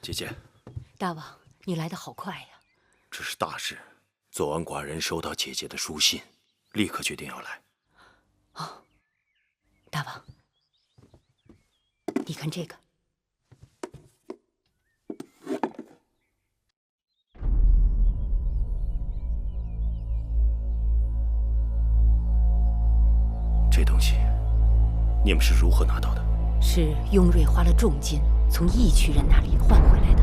姐姐，大王，你来得好快呀！这是大事。昨晚寡人收到姐姐的书信，立刻决定要来。哦，大王，你看这个。这东西，你们是如何拿到的？是雍瑞花了重金从义渠人那里换回来的。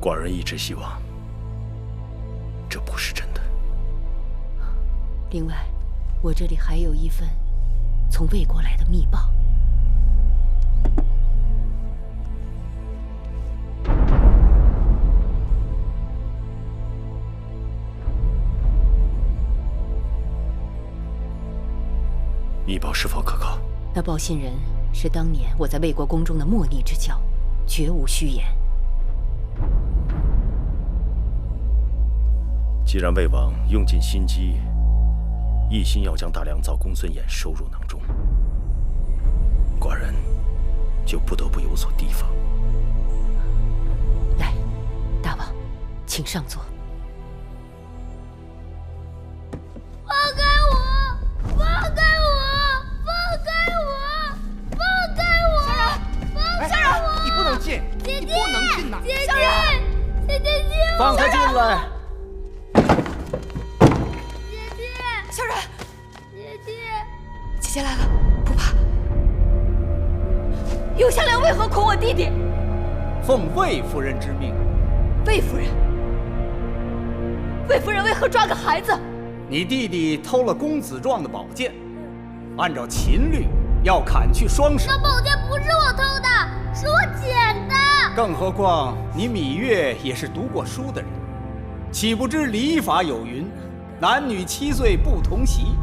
寡人一直希望这不是真的。另外，我这里还有一份从魏国来的密报。密报是否可靠？那报信人是当年我在魏国宫中的莫逆之交，绝无虚言。既然魏王用尽心机，一心要将大良造公孙衍收入囊中，寡人就不得不有所提防。来，大王，请上座。放开我！放开我！放开我！放开我！小冉，你不能进，姐姐，你不能进呐！姐姐，姐姐，救我！放他进来！小冉，姐姐，姐姐来了，不怕。永香莲为何恐我弟弟？奉魏夫人之命。魏夫人？魏夫人为何抓个孩子？你弟弟偷了公子壮的宝剑，按照秦律要砍去双手。那宝剑不是我偷的，是我捡的。更何况你芈月也是读过书的人，岂不知礼法有云？男女7岁不同席，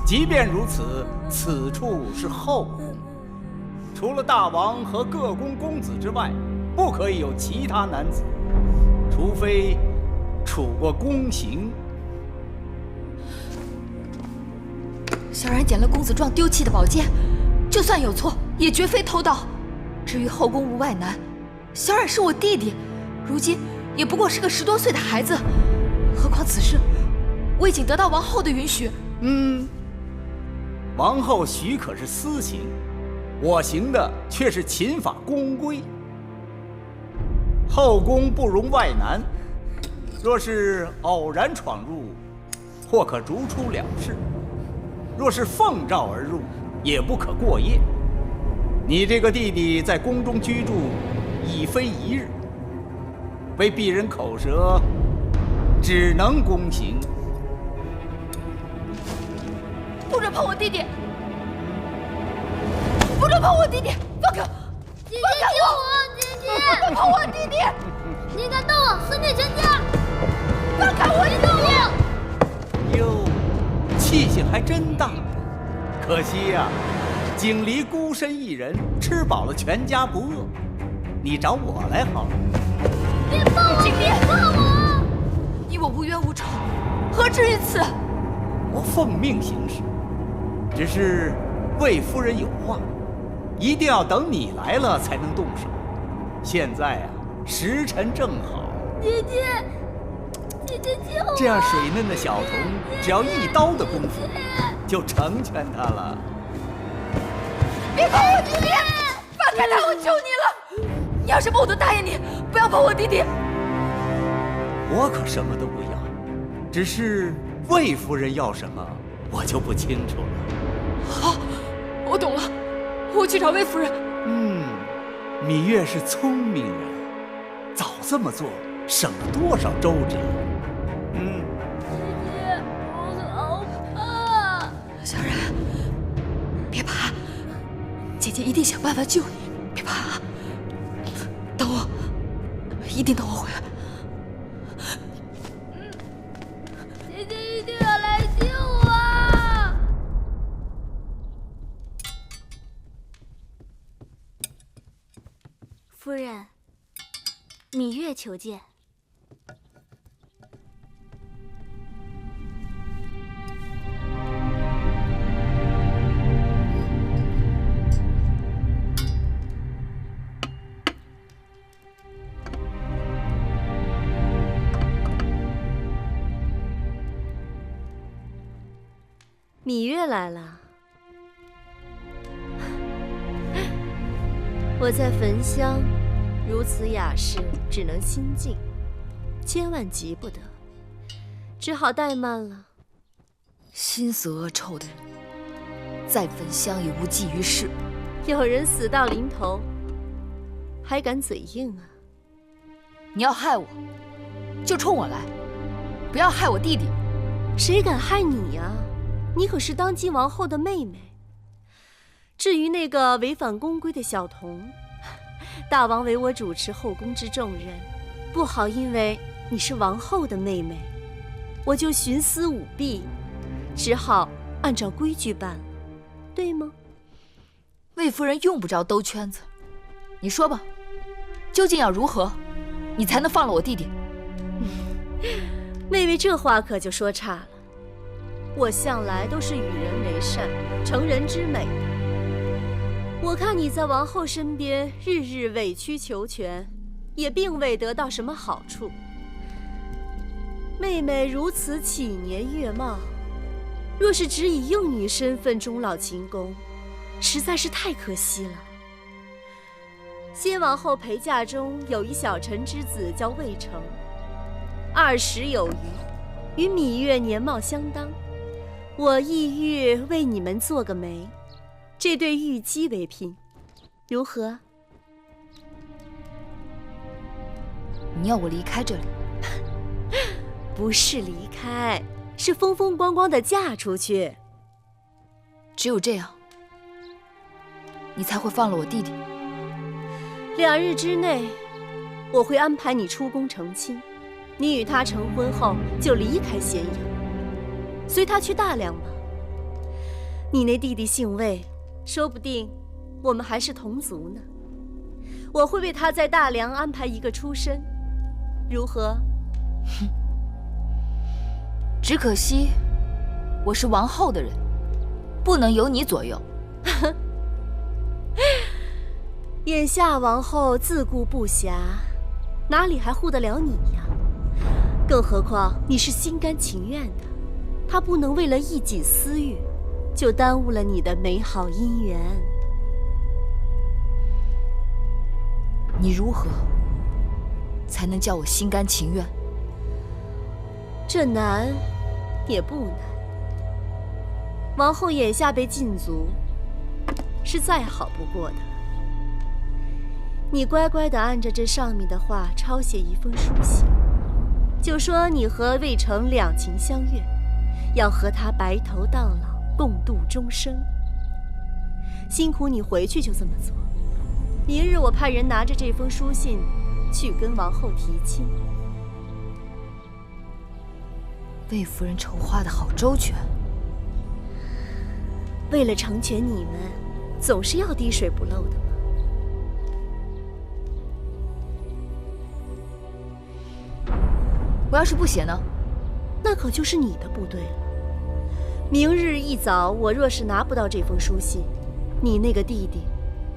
即便如此，此处是后宫，除了大王和各宫公子之外，不可以有其他男子，除非处过宫刑。小冉捡了公子壮丢弃的宝剑，就算有错，也绝非偷盗。至于后宫无外男，小冉是我弟弟，如今也不过是个10多岁的孩子，何况此事我已经得到王后的允许。王后许可是私刑，我行的却是秦法宫规。后宫不容外男，若是偶然闯入，或可逐出了事；若是奉诏而入，也不可过夜。你这个弟弟在宫中居住已非一日，为避人口舌，只能宫刑。不准碰我弟弟！不准碰我弟弟！放开！姐姐救我！姐姐，不准碰我弟弟！你敢动我，死你全家！放开我！你动我！哟，气性还真大。可惜呀，景离孤身一人，吃饱了全家不饿。你找我来好了。别碰我！景离，别碰我！你我无冤无仇，何至于此？我奉命行事，只是魏夫人有话，一定要等你来了才能动手。现在啊，时辰正好。姐姐，姐姐救我！这样水嫩的小童，只要1刀的功夫，就成全他了。别碰我弟弟！放开他！我求你了！你要是不，我都答应你，不要碰我弟弟。我可什么都不要，只是魏夫人要什么，我就不清楚了。好，我懂了，我去找魏夫人。芈月是聪明人，早这么做，省了多少周折。姐姐，我好怕。小冉，别怕，姐姐一定想办法救你，别怕啊！等我，一定等我回来。姐姐一定要来救我！夫人，芈月求见。芈月来了。我在焚香，如此雅事，只能心静，千万急不得，只好怠慢了。心思恶臭的人，再焚香也无济于事。有人死到临头，还敢嘴硬啊？你要害我，就冲我来，不要害我弟弟。谁敢害你呀？你可是当今王后的妹妹。至于那个违反宫规的小童，大王委我主持后宫之重任，不好因为你是王后的妹妹，我就徇私舞弊，只好按照规矩办了，对吗？魏夫人用不着兜圈子，你说吧，究竟要如何，你才能放了我弟弟？妹妹这话可就说差了，我向来都是与人为善，成人之美的。我看你在王后身边日日委曲求全，也并未得到什么好处。妹妹如此启年月貌，若是只以幼女身份终老秦宫，实在是太可惜了。先王后陪嫁中有一小臣之子叫魏成，20有余，与芈月年貌相当。我意欲为你们做个媒，这对玉姬为聘，如何？你要我离开这里？不是离开，是风风光光的嫁出去。只有这样，你才会放了我弟弟。2日之内，我会安排你出宫成亲。你与他成婚后就离开咸阳，随他去大梁吧。你那弟弟姓魏，说不定我们还是同族呢。我会为他在大梁安排一个出身，如何？哼，只可惜我是王后的人，不能由你左右。眼下王后自顾不暇，哪里还护得了你呀？更何况你是心甘情愿的，她不能为了一己私欲，就耽误了你的美好姻缘。你如何才能叫我心甘情愿？这难也不难。王后眼下被禁足，是再好不过的。你乖乖地按着这上面的话抄写一封书信，就说你和魏成两情相悦，要和他白头到老，共度终生。辛苦你回去就这么做。明日我派人拿着这封书信去跟王后提亲。魏夫人筹划得好周全。为了成全你们，总是要滴水不漏的嘛。我要是不写呢？那可就是你的不对了。明日一早，我若是拿不到这封书信，你那个弟弟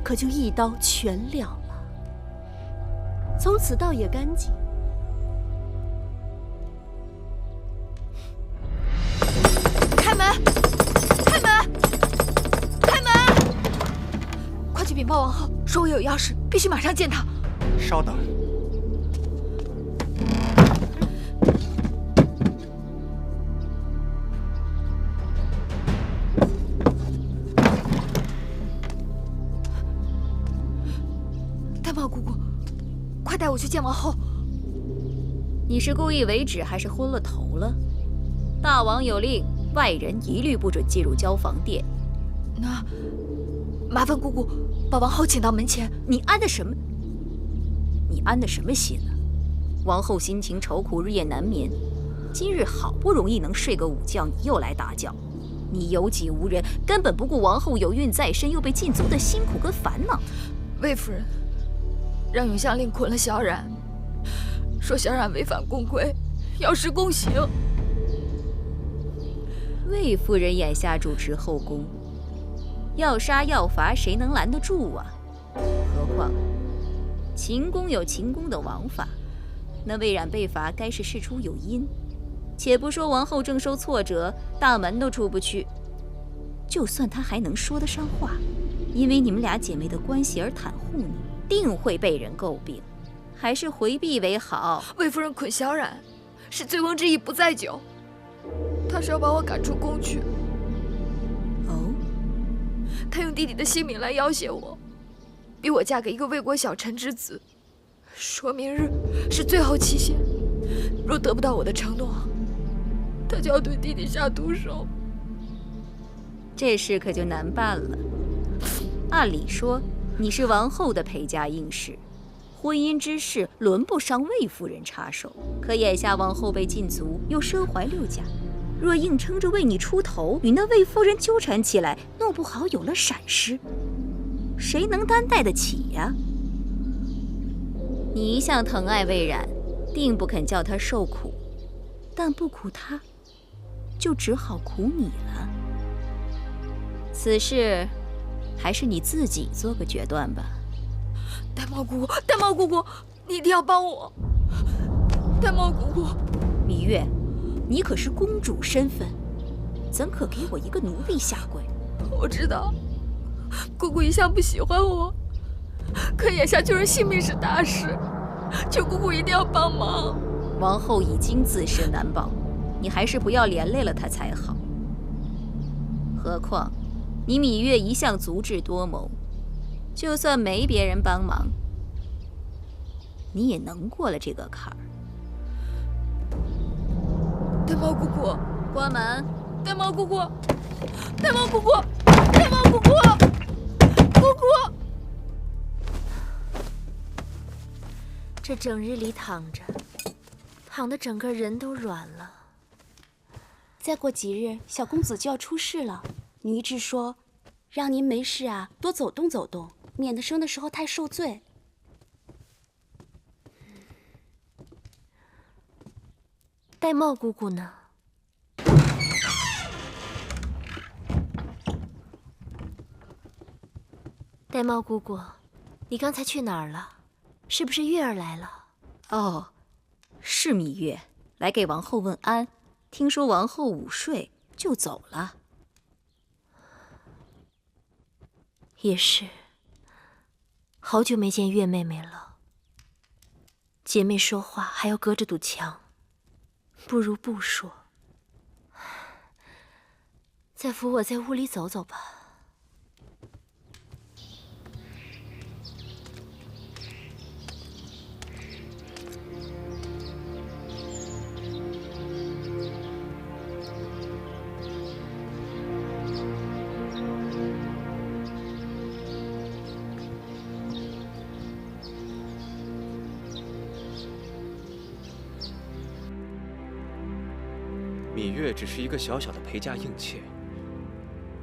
可就一刀全了了，从此倒也干净。开门！开门！开门！快去禀报王后，说我有要事，必须马上见她。稍等。丹茂姑姑，快带我去见王后。你是故意为止，还是昏了头了？大王有令，外人一律不准进入交房殿。那麻烦姑姑把王后请到门前。你安的什么？你安的什么心啊？王后心情愁苦，日夜难眠。今日好不容易能睡个午觉，你又来打搅。你有己无人，根本不顾王后有孕在身，又被禁足的辛苦跟烦恼。魏夫人让永香令捆了小冉，说小冉违反宫规，要施宫刑。魏夫人眼下主持后宫，要杀要罚，谁能拦得住啊？何况秦宫有秦宫的王法，那魏冉被罚，该是事出有因。且不说王后正受挫折，大门都出不去，就算他还能说得上话，因为你们俩姐妹的关系而袒护你，定会被人诟病，还是回避为好。魏夫人捆小冉，是醉翁之意不在酒，她是要把我赶出宫去。哦，她用弟弟的性命来要挟我，逼我嫁给一个魏国小臣之子，说明日是最后期限，若得不到我的承诺，她就要对弟弟下毒手。这事可就难办了。按理说，你是王后的陪嫁应试，婚姻之事轮不上魏夫人插手。可眼下王后被禁足，又身怀6甲，若硬撑着为你出头，与那魏夫人纠缠起来，弄不好有了闪失，谁能担待得起呀？你一向疼爱魏冉，定不肯叫她受苦，但不苦她，就只好苦你了。此事，还是你自己做个决断吧。呆猫姑姑，呆猫姑姑，你一定要帮我！呆猫姑姑，芈月，你可是公主身份，怎可给我一个奴婢下跪？我知道，姑姑一向不喜欢我，可眼下就是性命是大事，求姑姑一定要帮忙。王后已经自身难保，你还是不要连累了她才好。何况，你芈月一向足智多谋，就算没别人帮忙，你也能过了这个坎儿。呆猫姑姑，关门！呆猫姑姑，呆猫姑姑，呆猫姑姑，姑姑。这整日里躺着，躺得整个人都软了。再过几日，小公子就要出世了。女医治说，让您没事啊，多走动走动，免得生的时候太受罪。玳瑁姑姑呢？玳瑁姑姑，你刚才去哪儿了？是不是月儿来了？哦，是芈月，来给王后问安。听说王后午睡就走了。也是，好久没见月妹妹了。姐妹说话还要隔着堵墙，不如不说。再扶我在屋里走走吧。芈月只是一个小小的陪嫁应妾，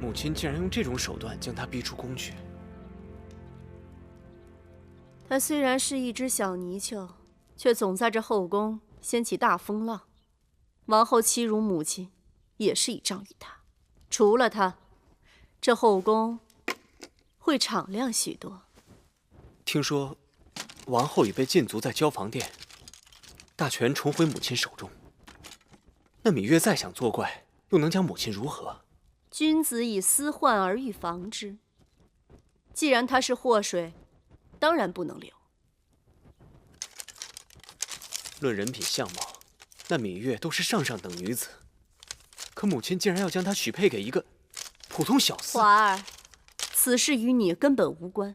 母亲竟然用这种手段将她逼出宫去。她虽然是一只小泥鳅，却总在这后宫掀起大风浪。王后欺辱母亲，也是倚仗于她。除了她，这后宫会敞亮许多。听说，王后已被禁足在交房殿，大权重回母亲手中。那芈月再想作怪，又能将母亲如何？君子以私患而预防之。既然她是祸水，当然不能留。论人品相貌，那芈月都是上等女子，可母亲竟然要将她许配给一个普通小厮。华儿，此事与你根本无关。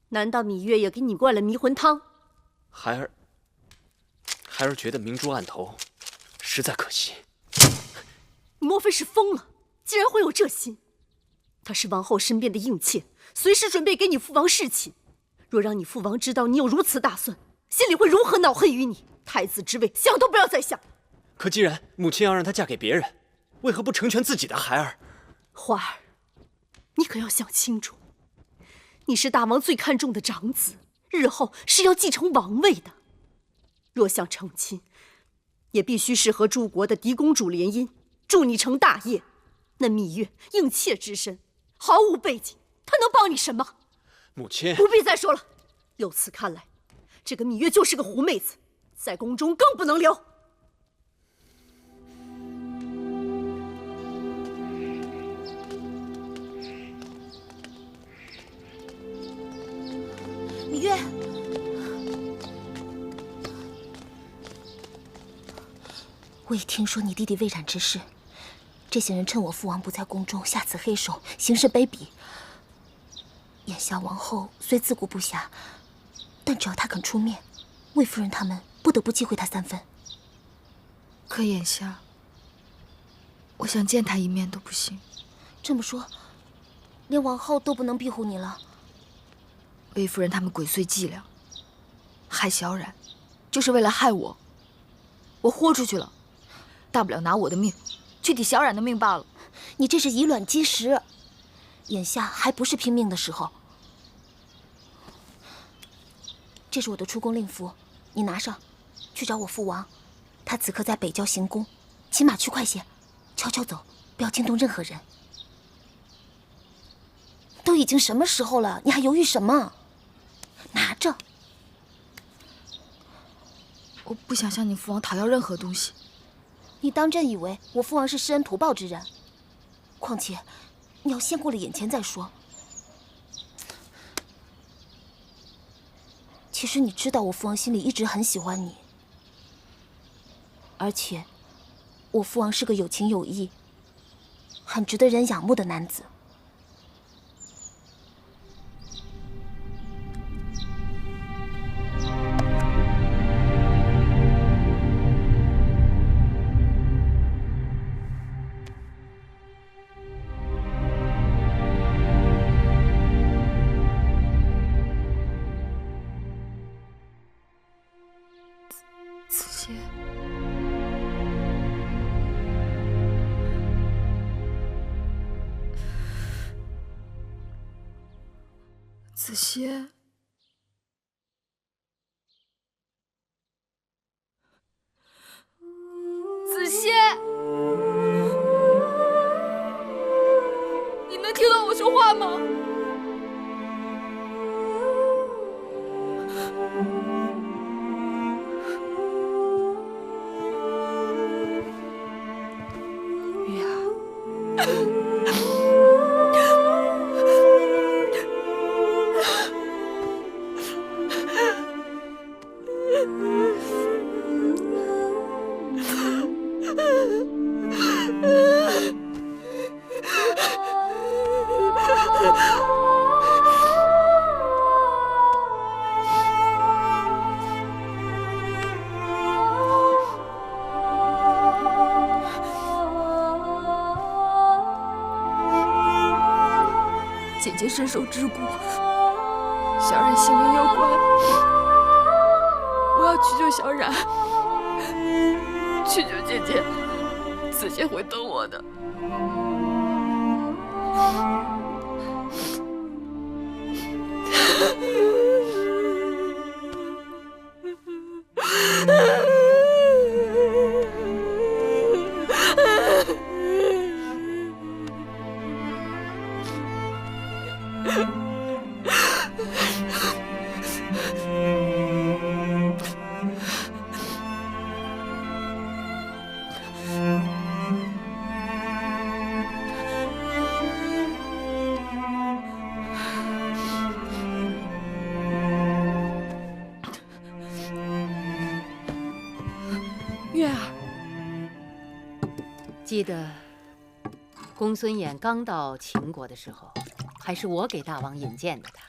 难道芈月也给你灌了迷魂汤？孩儿觉得明珠暗投，实在可惜。你莫非是疯了？竟然会有这心！她是王后身边的应妾，随时准备给你父王侍寝。若让你父王知道你有如此打算，心里会如何恼恨于你？太子之位，想都不要再想。可既然母亲要让她嫁给别人，为何不成全自己的孩儿？花儿，你可要想清楚，你是大王最看重的长子，日后是要继承王位的。若想成亲，也必须是和诸国的嫡公主联姻，助你成大业。那芈月应妾之身，毫无背景，她能帮你什么？母亲，不必再说了。由此看来，这个芈月就是个狐妹子，在宫中更不能留。我也听说你弟弟魏冉之事，这些人趁我父王不在宫中，下此黑手，行事卑鄙。眼下王后虽自顾不暇，但只要她肯出面，魏夫人他们不得不忌讳她3分。可眼下，我想见他一面都不行。这么说，连王后都不能庇护你了？魏夫人他们鬼祟伎俩，害小冉，就是为了害我。我豁出去了，大不了拿我的命去抵小冉的命罢了。你这是以卵击石，眼下还不是拼命的时候。这是我的出宫令符，你拿上，去找我父王。他此刻在北郊行宫，骑马去快些，悄悄走，不要惊动任何人。都已经什么时候了，你还犹豫什么？拿着。我不想向你父王讨要任何东西。你当真以为我父王是施恩图报之人？况且，你要先过了眼前再说。其实你知道，我父王心里一直很喜欢你，而且，我父王是个有情有义、很值得人仰慕的男子。子歇，子歇，你能听到我说话吗？月儿。姐姐身受桎梏，小冉性命攸关，我要去救小冉，去救姐姐，子歇会等我的。月儿，记得公孙衍刚到秦国的时候，还是我给大王引荐的他。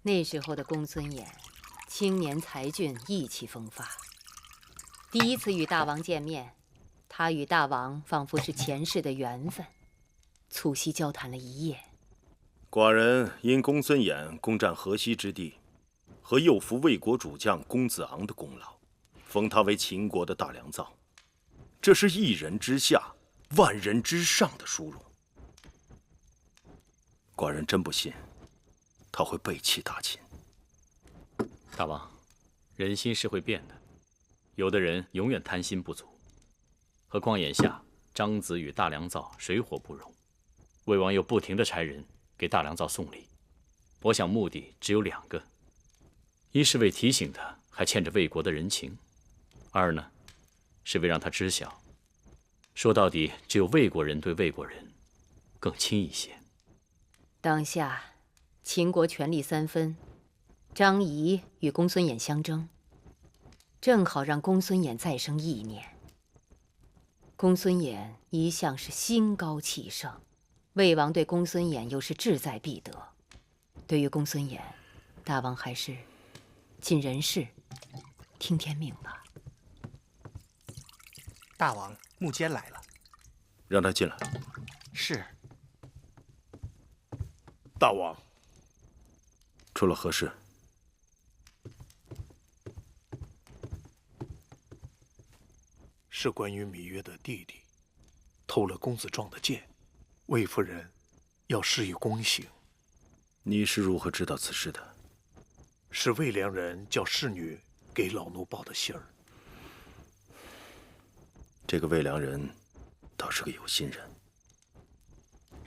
那时候的公孙衍，青年才俊，意气风发。第一次与大王见面，他与大王仿佛是前世的缘分，促膝交谈了一夜。寡人因公孙衍攻占河西之地，和诱俘魏国主将公子昂的功劳，封他为秦国的大良造。这是一人之下，万人之上的殊荣。寡人真不信他会背弃大秦。大王，人心是会变的，有的人永远贪心不足。何况眼下张子与大良造水火不容，魏王又不停地差人给大良造送礼。我想目的只有2个：一是为提醒他还欠着魏国的人情；二呢，是为让他知晓，说到底只有魏国人对魏国人更亲一些。当下秦国权力3分，张仪与公孙衍相争，正好让公孙衍再生意念，公孙衍一向是心高气盛，魏王对公孙衍又是志在必得。对于公孙衍，大王还是尽人事，听天命吧。大王，穆坚来了。让他进来。是。大王，出了何事？是关于芈月的弟弟偷了公子壮的剑，魏夫人要施以宫刑。你是如何知道此事的？是魏良人叫侍女给老奴报的信儿。这个魏良人倒是个有心人。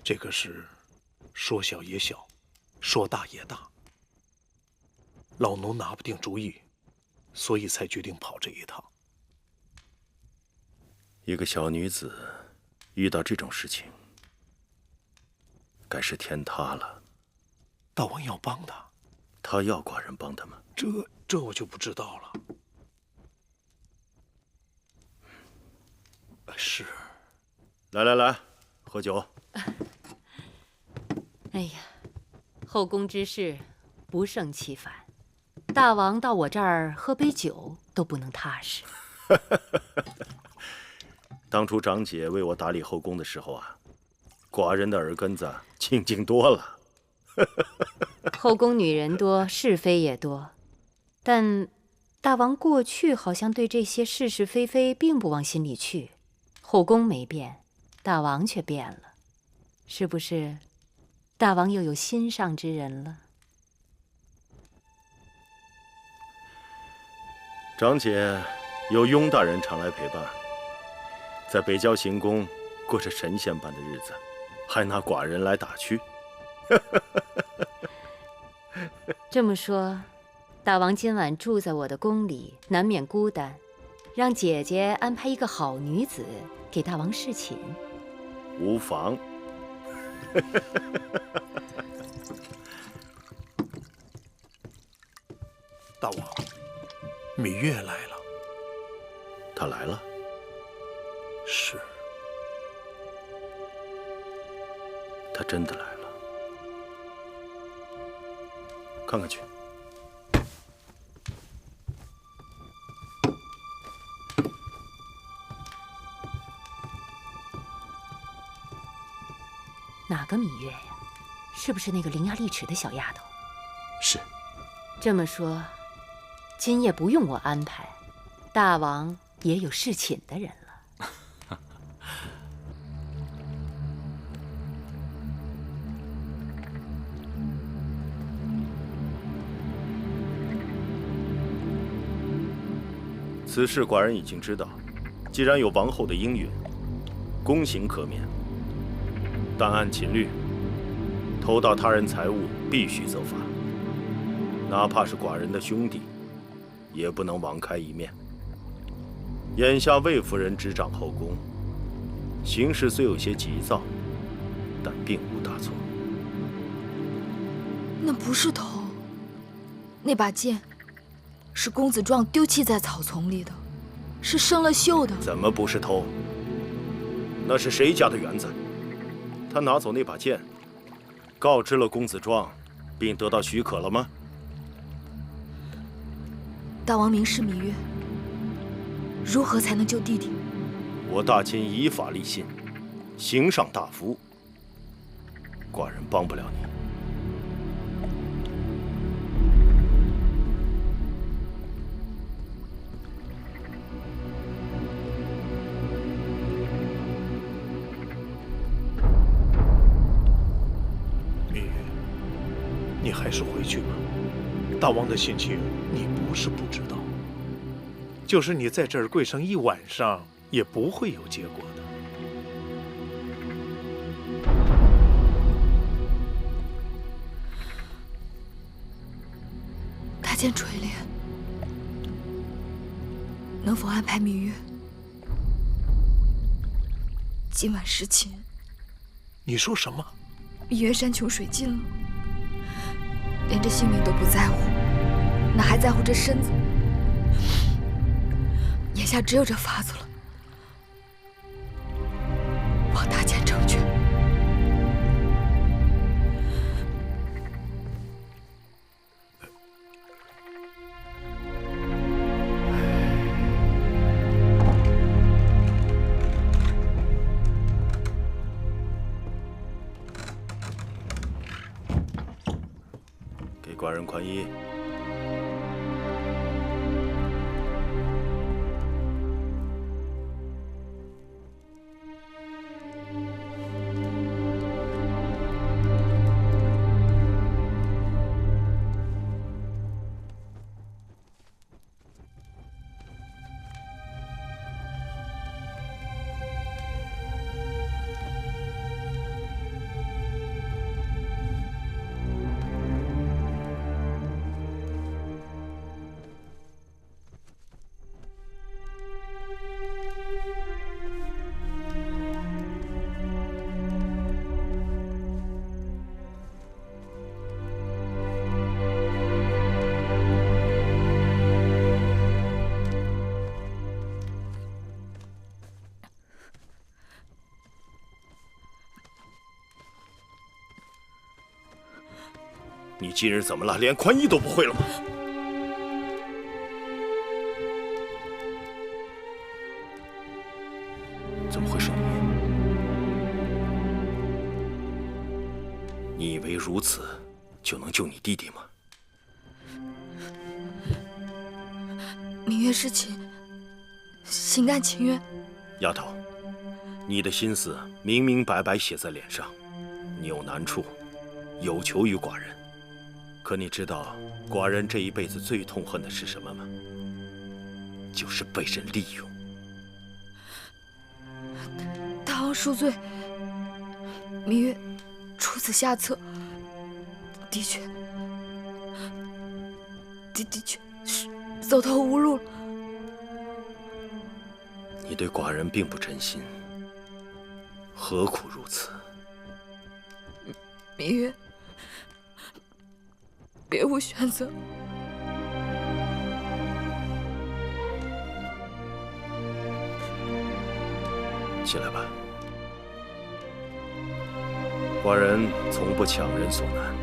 这个事说小也小，说大也大，老奴拿不定主意，所以才决定跑这一趟。一个小女子遇到这种事情，该是天塌了。大王要帮他，他要寡人帮他吗？这我就不知道了。是。来，喝酒。哎呀，后宫之事不胜其烦，大王到我这儿喝杯酒都不能踏实。当初长姐为我打理后宫的时候啊，寡人的耳根子清净多了。后宫女人多，是非也多，但大王过去好像对这些是是非非并不往心里去。后宫没变，大王却变了，是不是？大王又有心上之人了？长姐有雍大人常来陪伴，在北郊行宫过着神仙般的日子，还拿寡人来打趣。这么说，大王今晚住在我的宫里，难免孤单，让姐姐安排一个好女子给大王侍寝。无妨。大王，芈月来了。她来了？是。她真的来了。看看去。哪个芈月呀？是不是那个伶牙俐齿的小丫头？是。这么说，今夜不用我安排，大王也有侍寝的人了。此事寡人已经知道，既然有王后的应允，宫刑可免，但按秦律，偷盗他人财物必须责罚，哪怕是寡人的兄弟，也不能网开一面。眼下魏夫人执掌后宫，行事虽有些急躁，但并无大错。那不是偷，那把剑是公子壮丢弃在草丛里的，是生了锈的。怎么不是偷？那是谁家的园子？他拿走那把剑，告知了公子壮，并得到许可了吗？大王明示芈月，如何才能救弟弟？我大秦以法立信，刑上大夫，寡人帮不了你。芈月，你还是回去吧。大王的心情你不是不知道，就是你在这儿跪上一晚上，也不会有结果的。大剑垂怜，能否安排芈月今晚侍寝？你说什么？芈月山穷水尽了，连这性命都不在乎，哪还在乎这身子？眼下只有这法子了。寡人宽衣。你今日怎么了？连宽衣都不会了吗？怎么会是你？你以为如此就能救你弟弟吗？明月是心甘情愿。丫头，你的心思明明白白写在脸上，你有难处，有求于寡人。可你知道寡人这一辈子最痛恨的是什么吗？就是被人利用。大王恕罪，明月出此下策，的确是走投无路了。你对寡人并不真心，何苦如此？明月，别无选择。起来吧，寡人从不强人所难。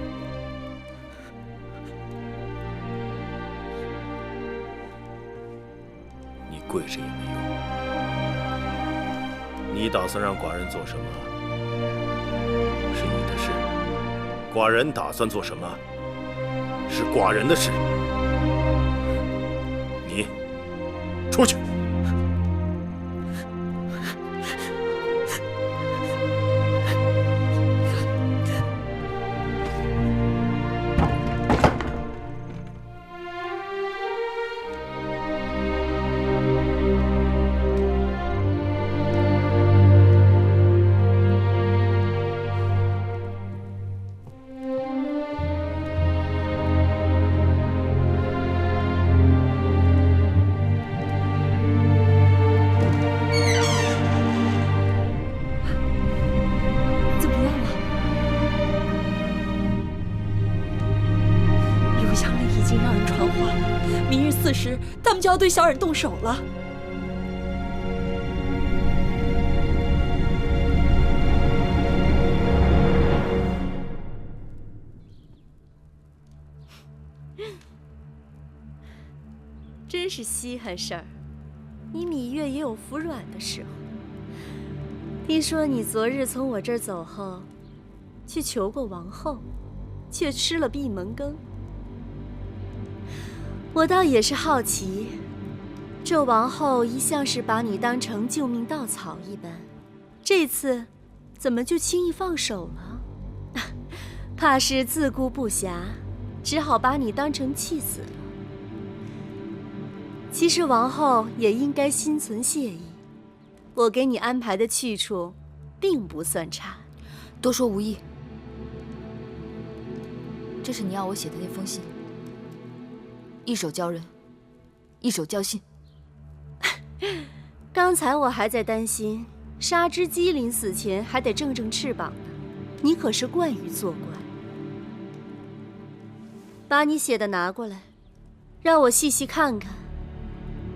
你跪着也没用。你打算让寡人做什么，是你的事；寡人打算做什么，是寡人的事。你出去。他们就要对小冉动手了。真是稀罕事儿，你芈月也有服软的时候。听说你昨日从我这儿走后，去求过王后，却吃了闭门羹。我倒也是好奇，这王后一向是把你当成救命稻草一般，这次怎么就轻易放手了？怕是自顾不暇，只好把你当成弃子了。其实王后也应该心存谢意，我给你安排的去处，并不算差。多说无益。这是你要我写的那封信。一手交人，一手交信。刚才我还在担心，杀只鸡临死前还得正正翅膀呢，你可是惯于作怪。把你写的拿过来，让我细细看看，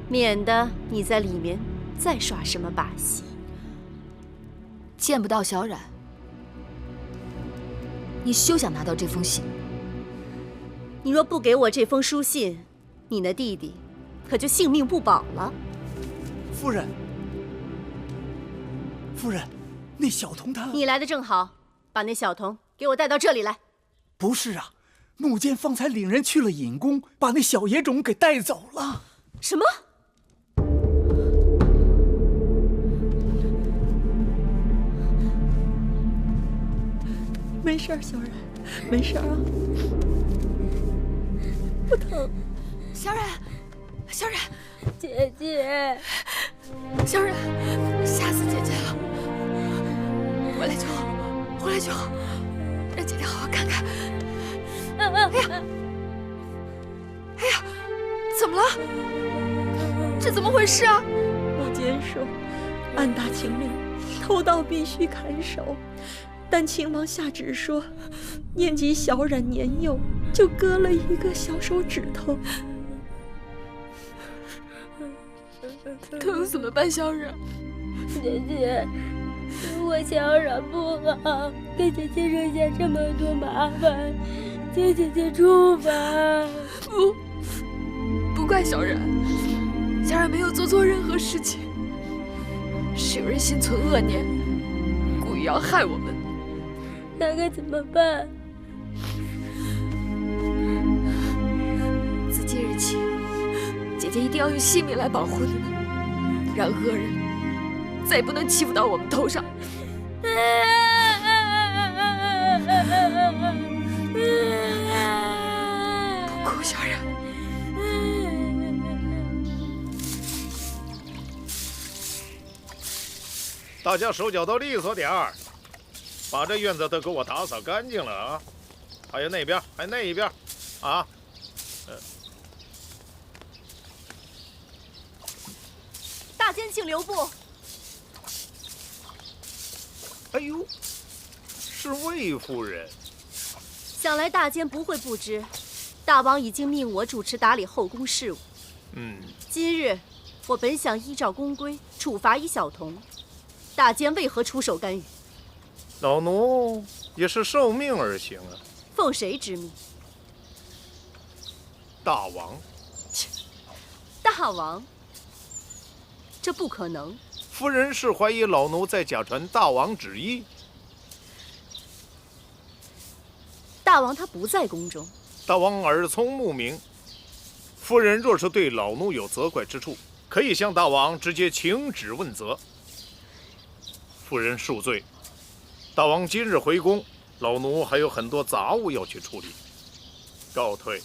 免得你在里面再耍什么把戏。见不到小冉，你休想拿到这封信。你若不给我这封书信，你那弟弟可就性命不保了。夫人，夫人，那小童他……你来的正好，把那小童给我带到这里来。不是啊，怒见方才领人去了隐宫，把那小野种给带走了。什么？没事儿，小冉，没事儿啊，不疼。小冉，小冉，姐姐，小冉，吓死姐姐了！回来就好，回来就好，让姐姐好好看看。哎呀，哎呀，怎么了？这怎么回事啊？我坚守，按大秦令，偷盗必须砍首。但秦王下旨说，念及小冉年幼，就割了一个小手指头。疼怎么办，小冉？姐姐，我小冉不好，给姐姐惹下这么多麻烦，请姐姐处罚。不怪小冉，小冉没有做错任何事情，是有人心存恶念，故意要害我们。那该怎么办？自今日起，姐姐一定要用性命来保护你们，让恶人再也不能欺负到我们头上。不哭，小冉。大家手脚都利索点儿，把这院子都给我打扫干净了啊！还有那边，还有那一边，啊！大监请留步。哎呦，是魏夫人。想来大监不会不知，大王已经命我主持打理后宫事务。今日我本想依照宫规处罚一小童，大监为何出手干预？老奴也是受命而行啊。奉谁之命？大王。大王？这不可能。夫人是怀疑老奴在假传大王旨意。大王他不在宫中。大王耳聪目明，夫人若是对老奴有责怪之处，可以向大王直接请旨问责。夫人恕罪。大王今日回宫，老奴还有很多杂物要去处理，告退。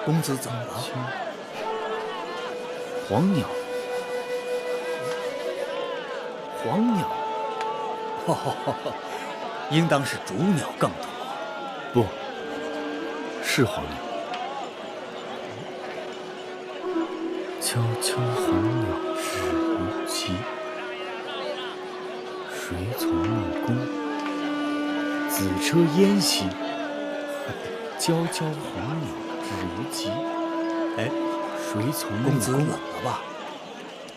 公子怎么了？黄鸟，黄鸟，应当是竹鸟更多。不，是黄鸟。悄悄黄鸟止于其，谁从木宫？紫车烟兮，悄悄黄鸟。止于其，哎，谁从公子冷了吧？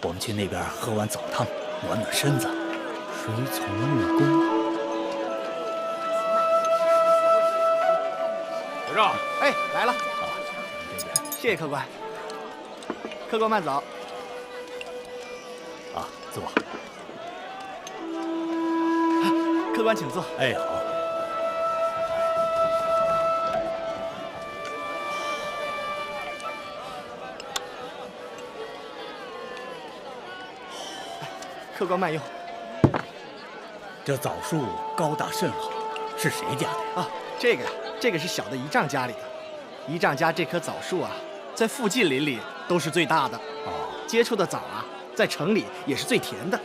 我们去那边喝碗澡汤，暖暖身子。谁从木宫？有肉，哎，来了。谢谢客官。客官慢走。啊，坐。客官请坐。哎，好。客官慢用。这枣树高大甚好，是谁家的呀？啊，这个是小的姨丈家里的。姨丈家这棵枣树啊，在附近邻里都是最大的。哦，结出的枣啊，在城里也是最甜的。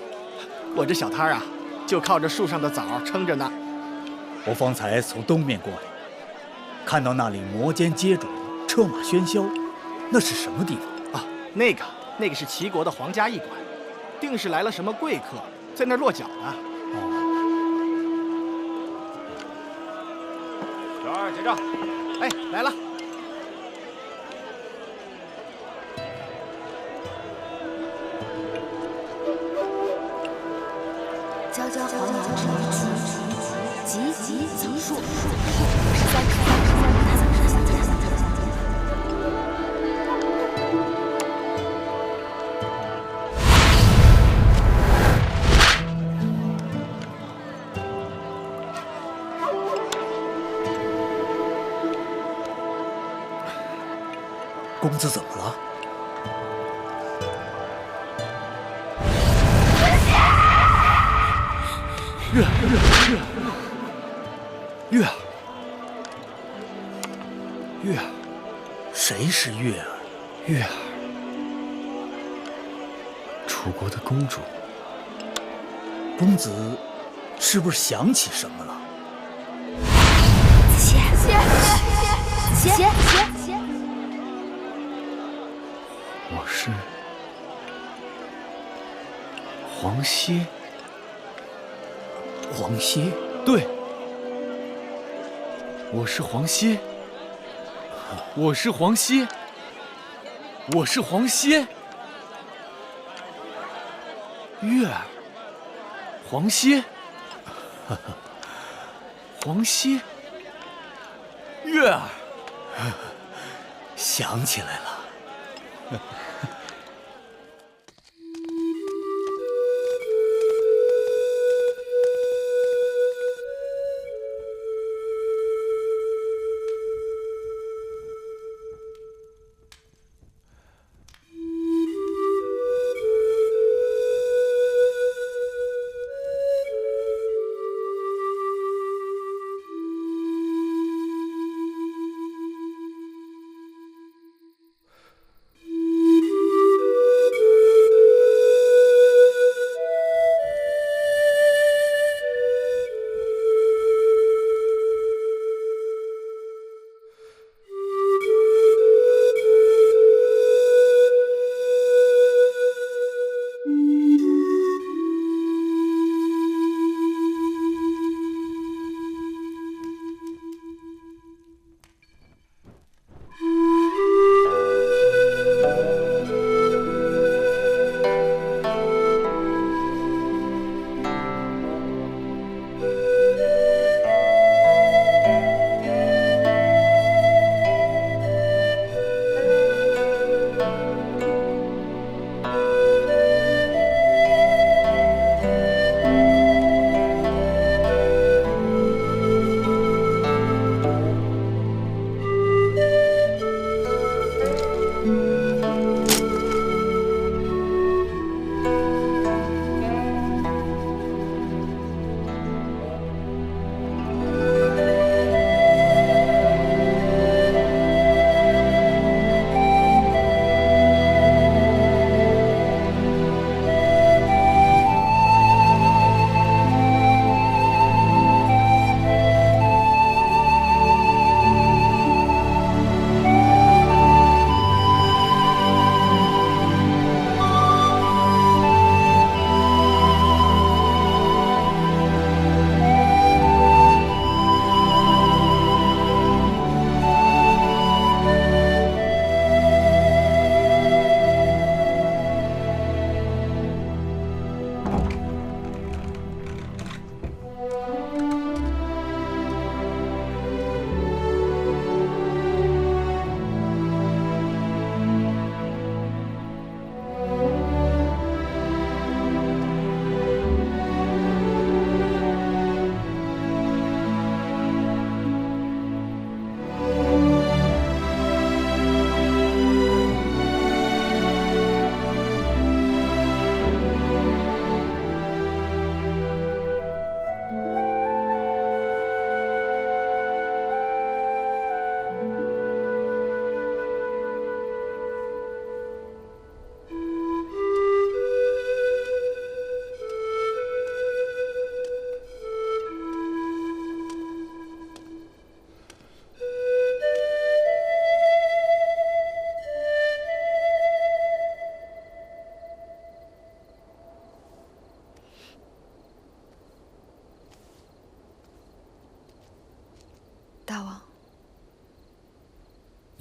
我这小摊啊，就靠着树上的枣撑着呢。我方才从东面过来，看到那里摩肩接踵，车马喧嚣，那是什么地方啊？那个是齐国的皇家驿馆，定是来了什么贵客，在那儿落脚的。哦，小二结账。哎，来了。娇娇黄杨枝集集枣树，公子怎么了？月儿，谁是月儿？月儿，楚国的公主。公子是不是想起什么了？子邪，我是黄歇。黄歇？对，我是黄歇。我是黄歇。我是黄歇。月儿，黄歇。黄歇。月儿，想起来了。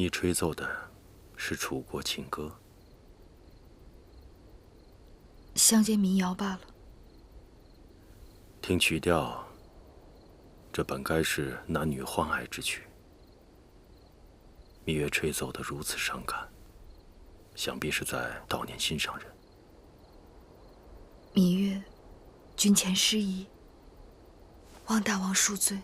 你吹奏的是楚国情歌，乡间民谣罢了。听曲调，这本该是男女欢爱之曲。芈月吹奏得如此伤感，想必是在悼念心上人。芈月，君前失仪，望大王恕罪。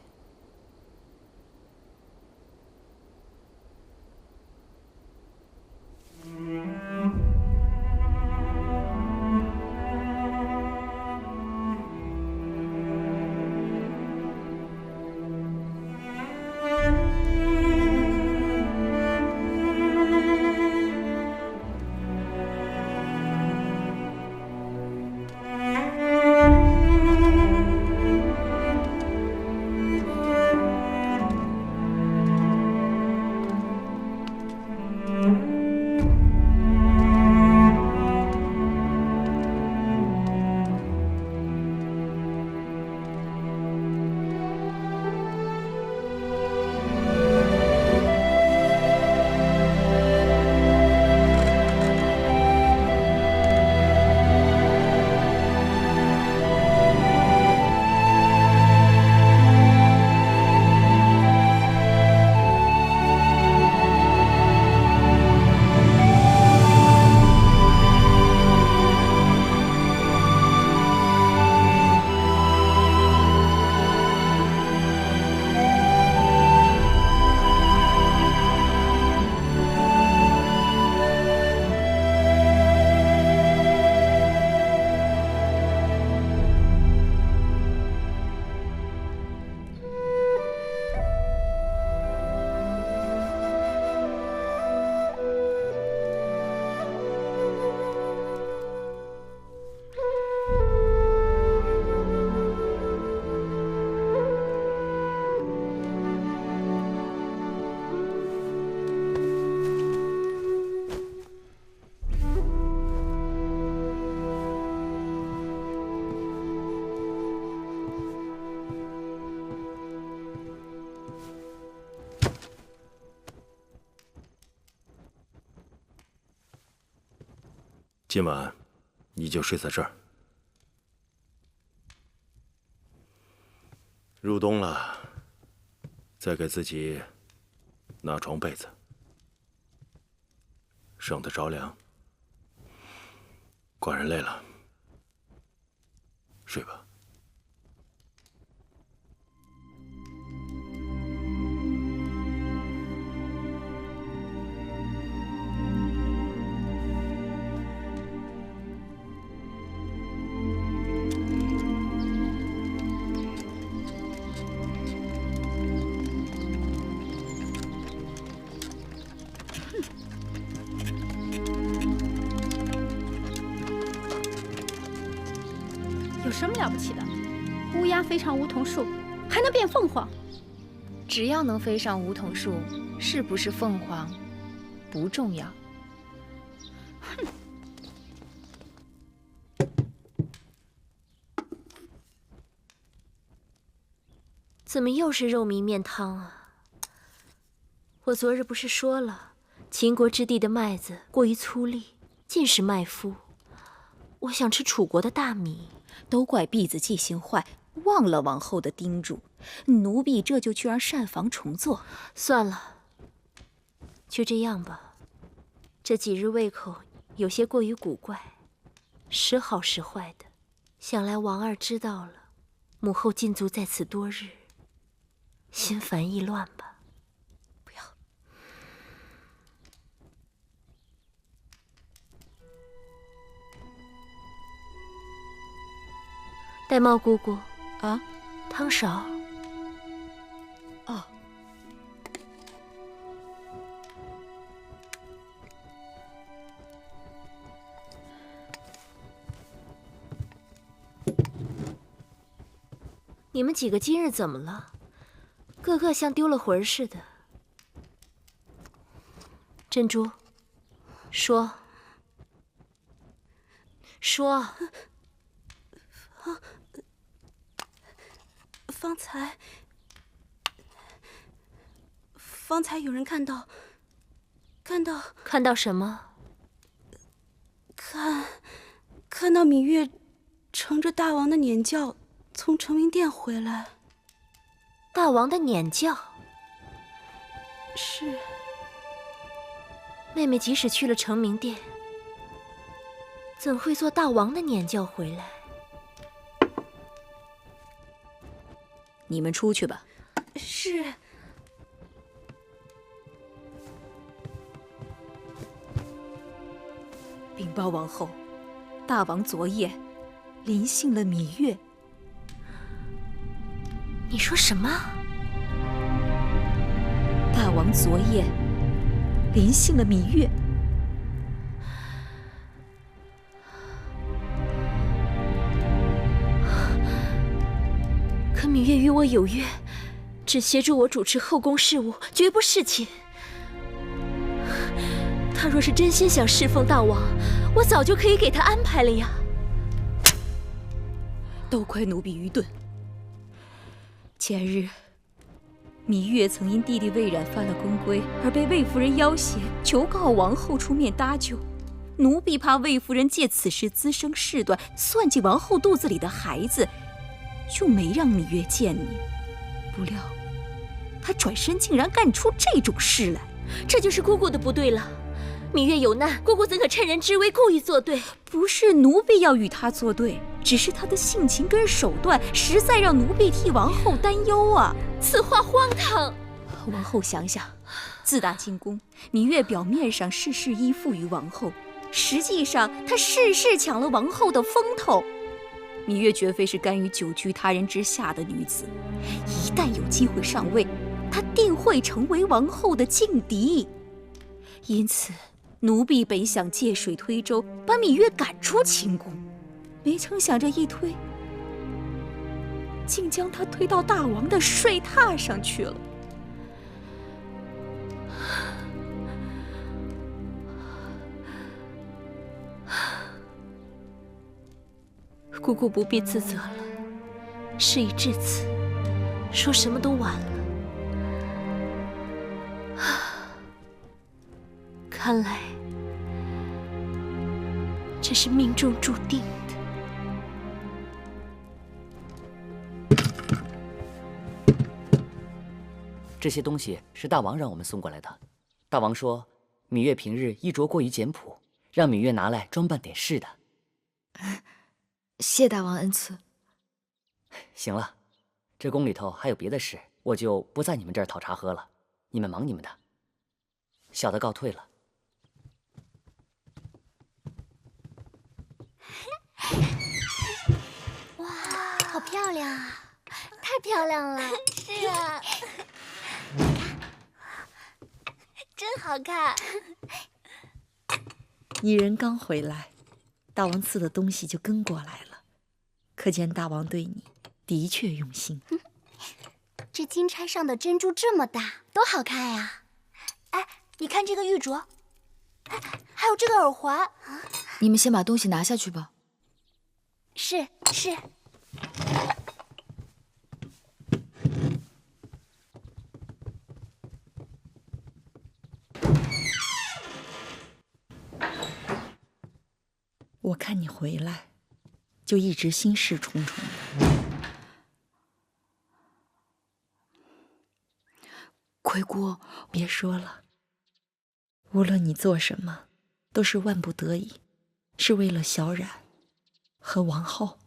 今晚你就睡在这儿。入冬了，再给自己拿床被子，省得着凉。寡人累了，睡吧。有什么了不起的？乌鸦飞上梧桐树，还能变凤凰。只要能飞上梧桐树，是不是凤凰不重要。哼！怎么又是肉糜面汤啊？我昨日不是说了，秦国之地的麦子过于粗粝，尽是麦麸。我想吃楚国的大米。都怪婢子记性坏，忘了王后的叮嘱。奴婢这就去让膳房重做。算了，就这样吧。这几日胃口有些过于古怪，时好时坏的。想来王二知道了，母后禁足在此多日，心烦意乱吧。不要。玳瑁姑姑，啊，汤勺。哦。你们几个今日怎么了？个个像丢了魂似的。珍珠，说。说。方才有人看到看到什么？看到芈月乘着大王的辇轿从成明殿回来。大王的辇轿？是。妹妹即使去了成明殿，怎会坐大王的辇轿回来？你们出去吧。是。禀报王后，大王昨夜临幸了芈月。你说什么？大王昨夜临幸了芈月。可芈月与我有约，只协助我主持后宫事务，绝不侍寝。他若是真心想侍奉大王，我早就可以给他安排了呀。都怪奴婢愚钝。前日，芈月曾因弟弟魏冉犯了宫规，而被魏夫人要挟，求告王后出面搭救。奴婢怕魏夫人借此事滋生事端，算计王后肚子里的孩子，就没让芈月见你。不料，她转身竟然干出这种事来，这就是姑姑的不对了。芈月有难，姑姑怎可趁人之危故意作对？不是奴婢要与她作对，只是她的性情跟手段实在让奴婢替王后担忧啊！此话荒唐。王后想想，自打进宫，芈月表面上事事依附于王后，实际上她事事抢了王后的风头。芈月绝非是甘于久居他人之下的女子，一旦有机会上位，她定会成为王后的劲敌。因此，奴婢本想借水推舟，把芈月赶出寝宫，没成想这一推，竟将她推到大王的睡榻上去了。姑姑不必自责了，事已至此，说什么都晚了。看来这是命中注定的。这些东西是大王让我们送过来的。大王说，芈月平日衣着过于简朴，让芈月拿来装扮点事的。谢大王恩赐。行了，这宫里头还有别的事，我就不在你们这儿讨茶喝了。你们忙你们的，小的告退了。哇，好漂亮啊！太漂亮了。是啊，你看，真好看。女人刚回来，大王赐的东西就跟过来了，可见大王对你的确用心。这金钗上的珍珠这么大，多好看呀！哎，你看这个玉镯，哎，还有这个耳环。你们先把东西拿下去吧。是。我看你回来，就一直心事重重的。魁姑，别说了，无论你做什么，都是万不得已，是为了小冉和王后。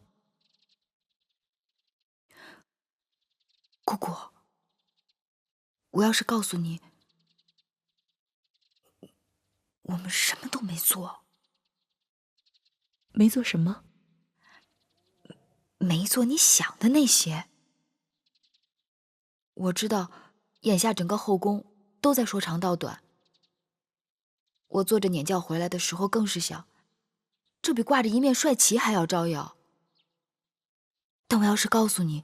姑姑，我要是告诉你，我们什么都没做。没做什么？没做你想的那些。我知道，眼下整个后宫都在说长道短。我坐着辇轿回来的时候，更是想，这比挂着一面帅旗还要招摇。但我要是告诉你，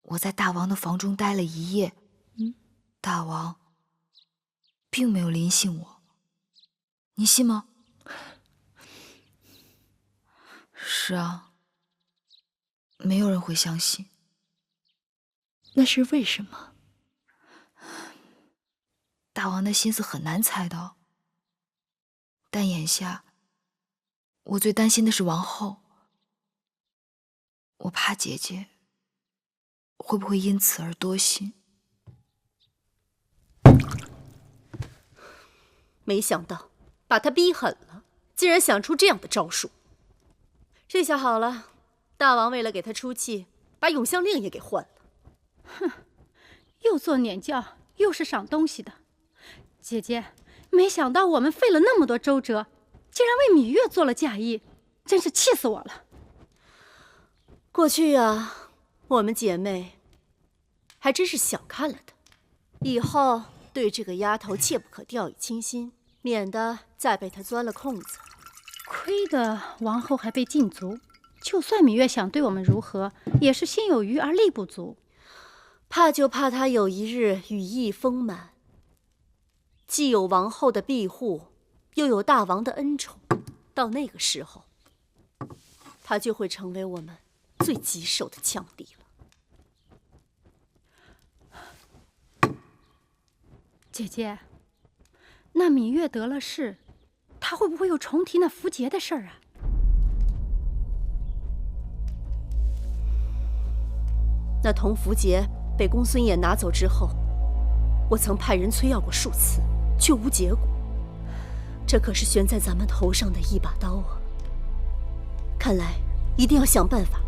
我在大王的房中待了一夜，大王并没有临幸我，你信吗？是啊，没有人会相信。那是为什么？大王的心思很难猜到，但眼下我最担心的是王后。我怕姐姐会不会因此而多心。没想到把他逼狠了，竟然想出这样的招数。这下好了，大王为了给他出气，把永香令也给换了。哼，又做撵教，又是赏东西的。姐姐，没想到我们费了那么多周折，竟然为芈月做了嫁衣，真是气死我了。过去啊，我们姐妹还真是小看了她，以后对这个丫头切不可掉以轻心，免得再被她钻了空子。亏得王后还被禁足，就算芈月想对我们如何，也是心有余而力不足。怕就怕她有一日羽翼丰满，既有王后的庇护，又有大王的恩宠，到那个时候，她就会成为我们最棘手的强敌了。姐姐，那芈月得了势，她会不会又重提那符节的事儿啊？那铜符节被公孙衍拿走之后，我曾派人催要过数次，却无结果。这可是悬在咱们头上的一把刀啊！看来一定要想办法，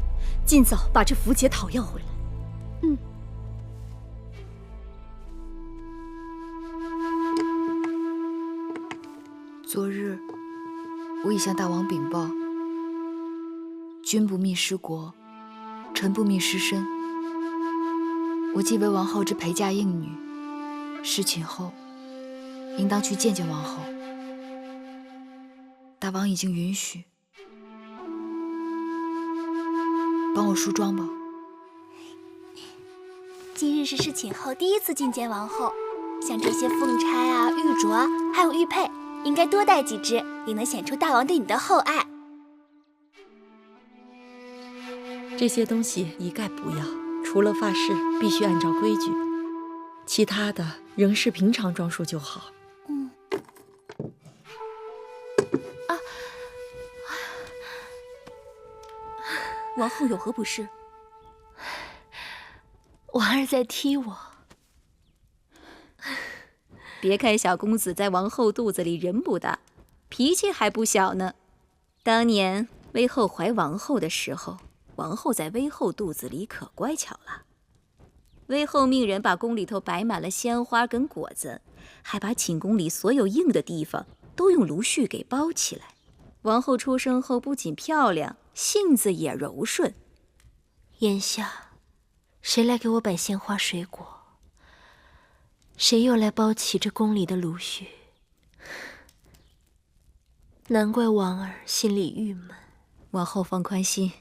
尽早把这符节讨要回来。嗯。昨日我已向大王禀报，君不密失国，臣不密失身。我既为王后之陪嫁应女，侍寝后应当去见见王后。大王已经允许，帮我梳妆吧。今日是侍寝后第一次觐见王后，像这些凤钗啊、玉镯啊，还有玉佩，应该多带几只，也能显出大王对你的厚爱。这些东西一概不要，除了发饰必须按照规矩，其他的仍是平常装束就好。王后有何不适？王儿在踢我。别看小公子在王后肚子里人不大，脾气还不小呢。当年威后怀王后的时候，王后在威后肚子里可乖巧了。威后命人把宫里头摆满了鲜花跟果子，还把寝宫里所有硬的地方都用芦絮给包起来。王后出生后不仅漂亮，性子也柔顺。眼下，谁来给我摆鲜花水果？谁又来包起这宫里的芦絮？难怪王儿心里郁闷。王后放宽心，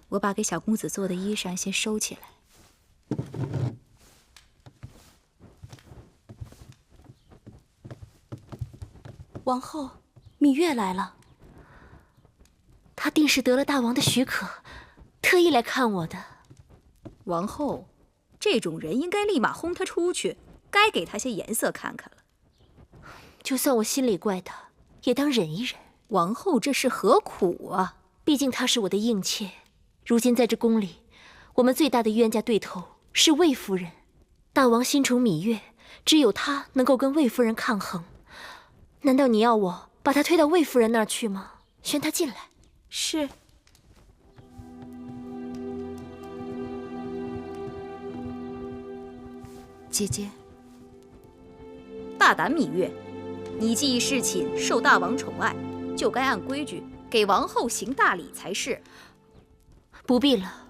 我把给小公子做的衣裳先收起来。王后，芈月来了。她定是得了大王的许可，特意来看我的。王后，这种人应该立马轰他出去，该给他些颜色看看了。就算我心里怪他，也当忍一忍。王后这是何苦啊？毕竟她是我的应妾，如今在这宫里，我们最大的冤家对头是魏夫人。大王心宠芈月，只有她能够跟魏夫人抗衡。难道你要我把她推到魏夫人那儿去吗？宣她进来。是。姐姐，大胆芈月，你既已侍寝，受大王宠爱，就该按规矩给王后行大礼才是。不必了，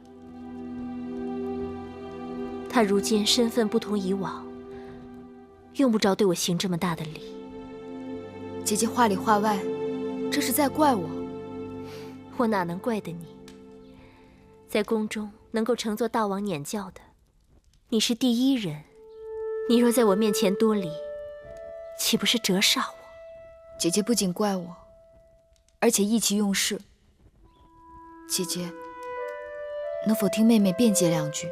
她如今身份不同以往，用不着对我行这么大的礼。姐姐话里话外，这是在怪我。我哪能怪得你？在宫中能够乘坐大王辇轿的，你是第一人。你若在我面前多礼，岂不是折煞我？姐姐不仅怪我，而且意气用事。姐姐，能否听妹妹辩解两句？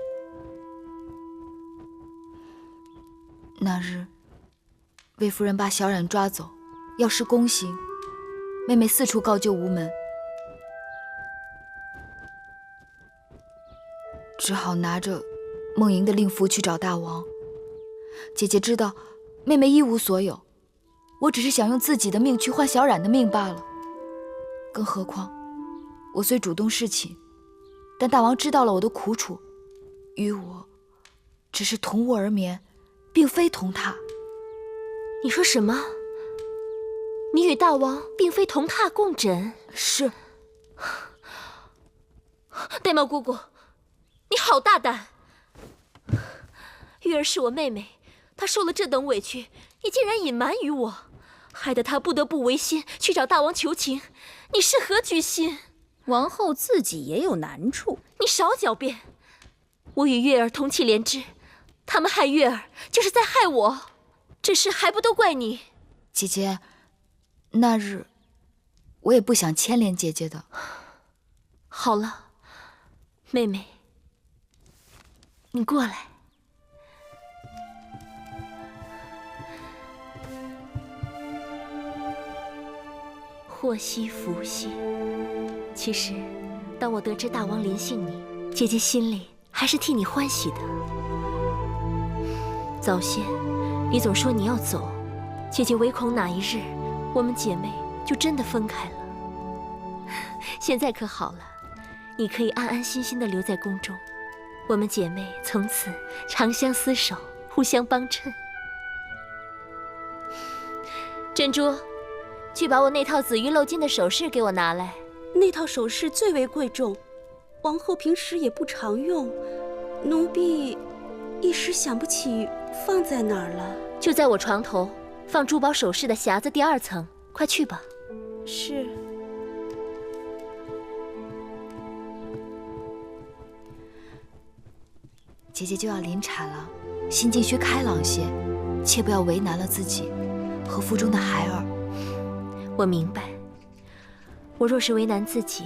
那日，魏夫人把小冉抓走，要施宫刑，妹妹四处告救无门，只好拿着梦莹的令符去找大王。姐姐知道妹妹一无所有，我只是想用自己的命去换小冉的命罢了。更何况我虽主动侍寝，但大王知道了我的苦楚，与我只是同卧而眠，并非同榻。你说什么？你与大王并非同榻共枕？是。玳瑁姑姑，你好大胆！玉儿是我妹妹，她受了这等委屈，你竟然隐瞒于我，害得她不得不违心去找大王求情，你是何居心？王后自己也有难处，你少狡辩！我与月儿同气连枝，他们害月儿就是在害我，这事还不都怪你？姐姐，那日我也不想牵连姐姐的。好了，妹妹，你过来。祸兮福兮。其实，当我得知大王临幸你，姐姐心里还是替你欢喜的。早先，你总说你要走，姐姐唯恐哪一日，我们姐妹就真的分开了。现在可好了，你可以安安心心的留在宫中，我们姐妹从此长相厮守，互相帮衬。珍珠，去把我那套紫玉镂金的首饰给我拿来。那套首饰最为贵重，王后平时也不常用，奴婢一时想不起放在哪儿了。就在我床头放珠宝首饰的匣子第2层，快去吧。是。姐姐就要临产了，心境需开朗些，切不要为难了自己和腹中的孩儿。我明白，我若是为难自己，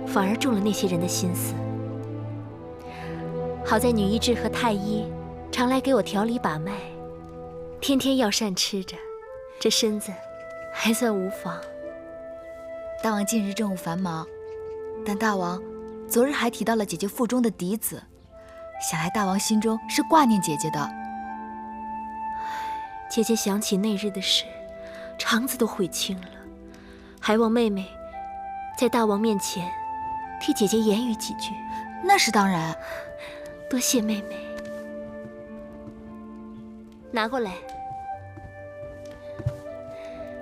反而中了那些人的心思。好在女医治和太医常来给我调理把脉，天天药膳吃着，这身子还算无妨。大王近日政务繁忙，但大王昨日还提到了姐姐腹中的嫡子，想来大王心中是挂念姐姐的。姐姐想起那日的事，肠子都悔青了，还望妹妹在大王面前替姐姐言语几句。那是当然，多谢妹妹。拿过来。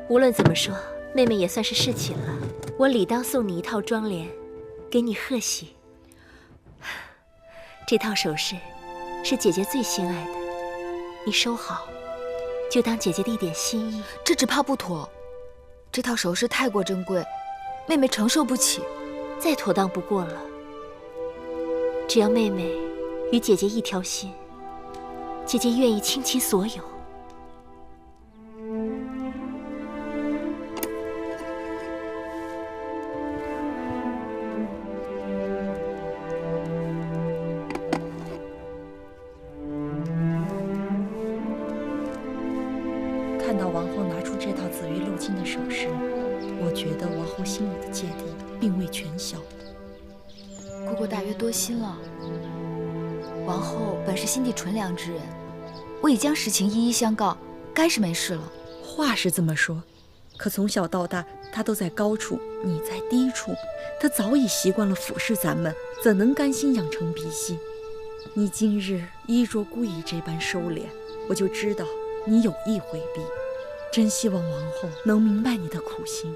无论怎么说，妹妹也算是侍寝了，我理当送你一套妆奁，给你贺喜。这套首饰是姐姐最心爱的，你收好，就当姐姐的一点心意。这只怕不妥，这套首饰太过珍贵，妹妹承受不起。再妥当不过了。只要妹妹与姐姐一条心，姐姐愿意倾其所有。看到王后拿出这套紫玉镂金的首饰，我觉得王后心里的芥蒂并未全消。姑姑大约多心了。王后本是心地纯良之人，我已将实情一一相告，该是没事了。话是这么说，可从小到大，她都在高处，你在低处，她早已习惯了俯视咱们，怎能甘心养成鼻息？你今日衣着故意这般收敛，我就知道你有意回避。真希望王后能明白你的苦心。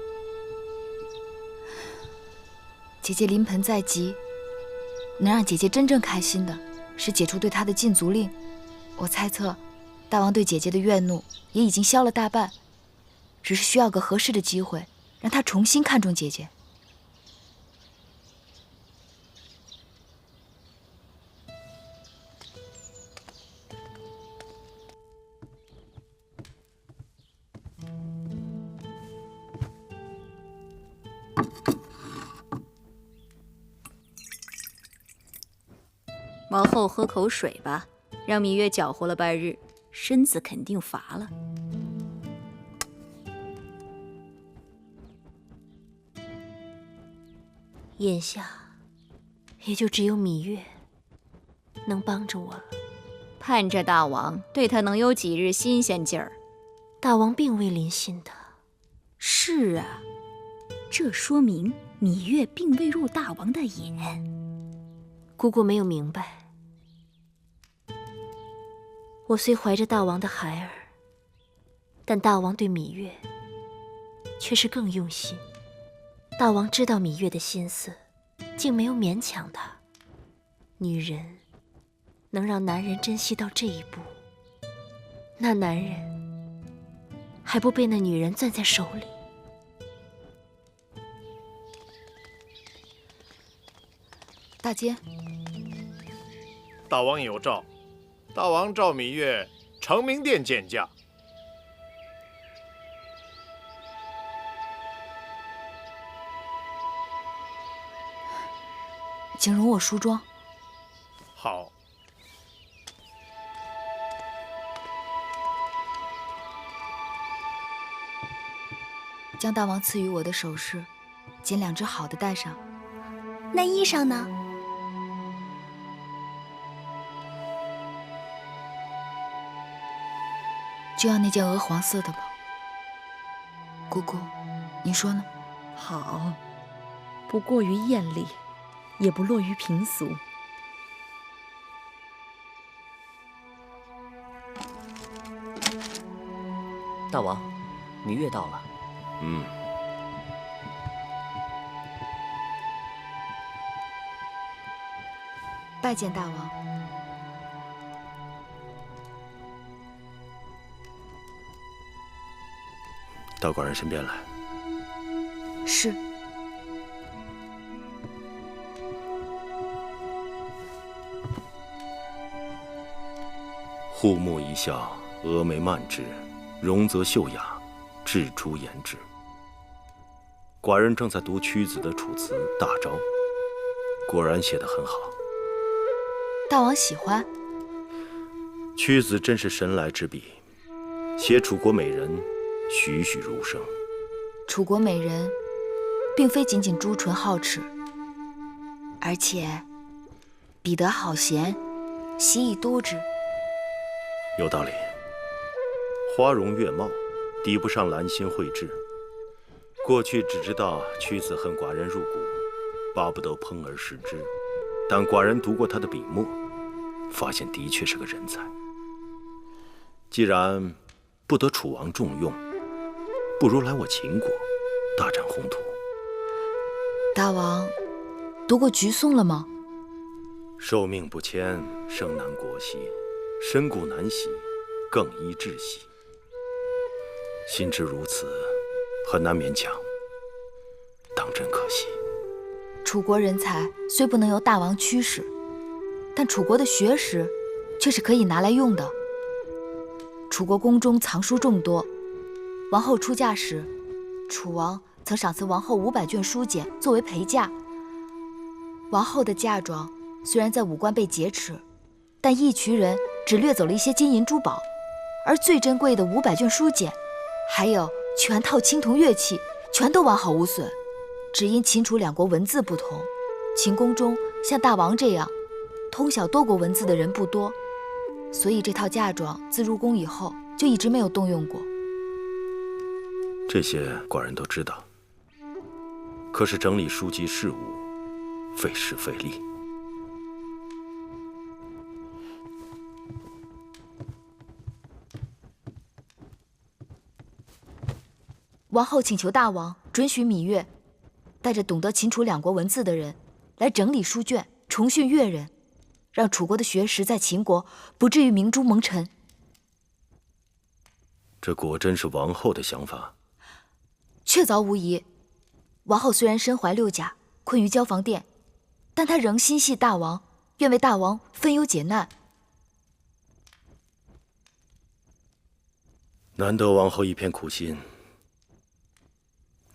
姐姐临盆在即，能让姐姐真正开心的是解除对她的禁足令。我猜测，大王对姐姐的怨怒也已经消了大半，只是需要个合适的机会，让她重新看重姐姐。王后喝口水吧，让芈月搅和了半日，身子肯定乏了。眼下也就只有芈月能帮着我了。盼着大王对他能有几日新鲜劲儿。大王并未临幸的。是啊，这说明芈月并未入大王的眼。姑姑没有明白，我虽怀着大王的孩儿，但大王对芈月却是更用心。大王知道芈月的心思，竟没有勉强她。女人能让男人珍惜到这一步，那男人还不被那女人攥在手里。大监，大王有诏，大王召芈月承明殿见驾。请容我梳妆。好。将大王赐予我的首饰，拣2只好的戴上。那衣裳呢？就要那件鹅黄色的吧。姑姑，你说呢？好，不过于艳丽，也不落于平俗。大王，芈月到了。拜见大王。到寡人身边来。是。护目一笑，峨眉曼质，容则秀雅，质出颜值。寡人正在读屈子的楚辞《大招》，果然写得很好。大王喜欢？屈子真是神来之笔，写楚国美人栩栩如生。楚国美人，并非仅仅朱唇皓齿，而且彼得好贤，习以督之。有道理。花容月貌，抵不上兰心蕙质。过去只知道屈子恨寡人入骨，巴不得烹而食之。但寡人读过他的笔墨，发现的确是个人才。既然不得楚王重用，不如来我秦国大展宏图。大王读过菊颂了吗？寿命不迁，生难国兮，身故难徙，更宜窒息。心知如此，很难勉强，当真可惜。楚国人才虽不能由大王驱使，但楚国的学识却是可以拿来用的。楚国宫中藏书众多，王后出嫁时，楚王曾赏赐王后500卷书简作为陪嫁。王后的嫁妆虽然在武关被劫持，但义渠人只掠走了一些金银珠宝，而最珍贵的500卷书简，还有全套青铜乐器，全都完好无损。只因秦楚2国文字不同，秦宫中像大王这样通晓多国文字的人不多，所以这套嫁妆自入宫以后就一直没有动用过。这些寡人都知道，可是整理书籍事务，费时费力。王后请求大王准许芈月带着懂得秦楚2国文字的人来整理书卷，重训乐人，让楚国的学识在秦国不至于明珠蒙尘。这果真是王后的想法？确凿无疑。王后虽然身怀6甲，困于交房殿，但她仍心系大王，愿为大王分忧解难。难得王后一片苦心。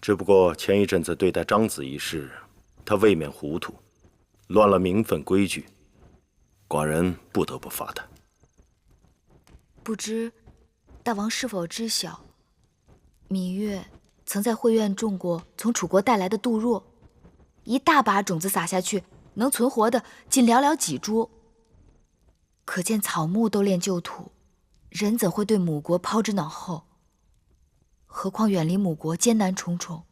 只不过前一阵子对待张子一事，她未免糊涂，乱了名分规矩，寡人不得不罚她。不知大王是否知晓，芈月曾在会院种过从楚国带来的杜若，一大把种子撒下去，能存活的仅寥寥几株。可见草木都恋旧土，人怎会对母国抛之脑后？何况远离母国艰难重重，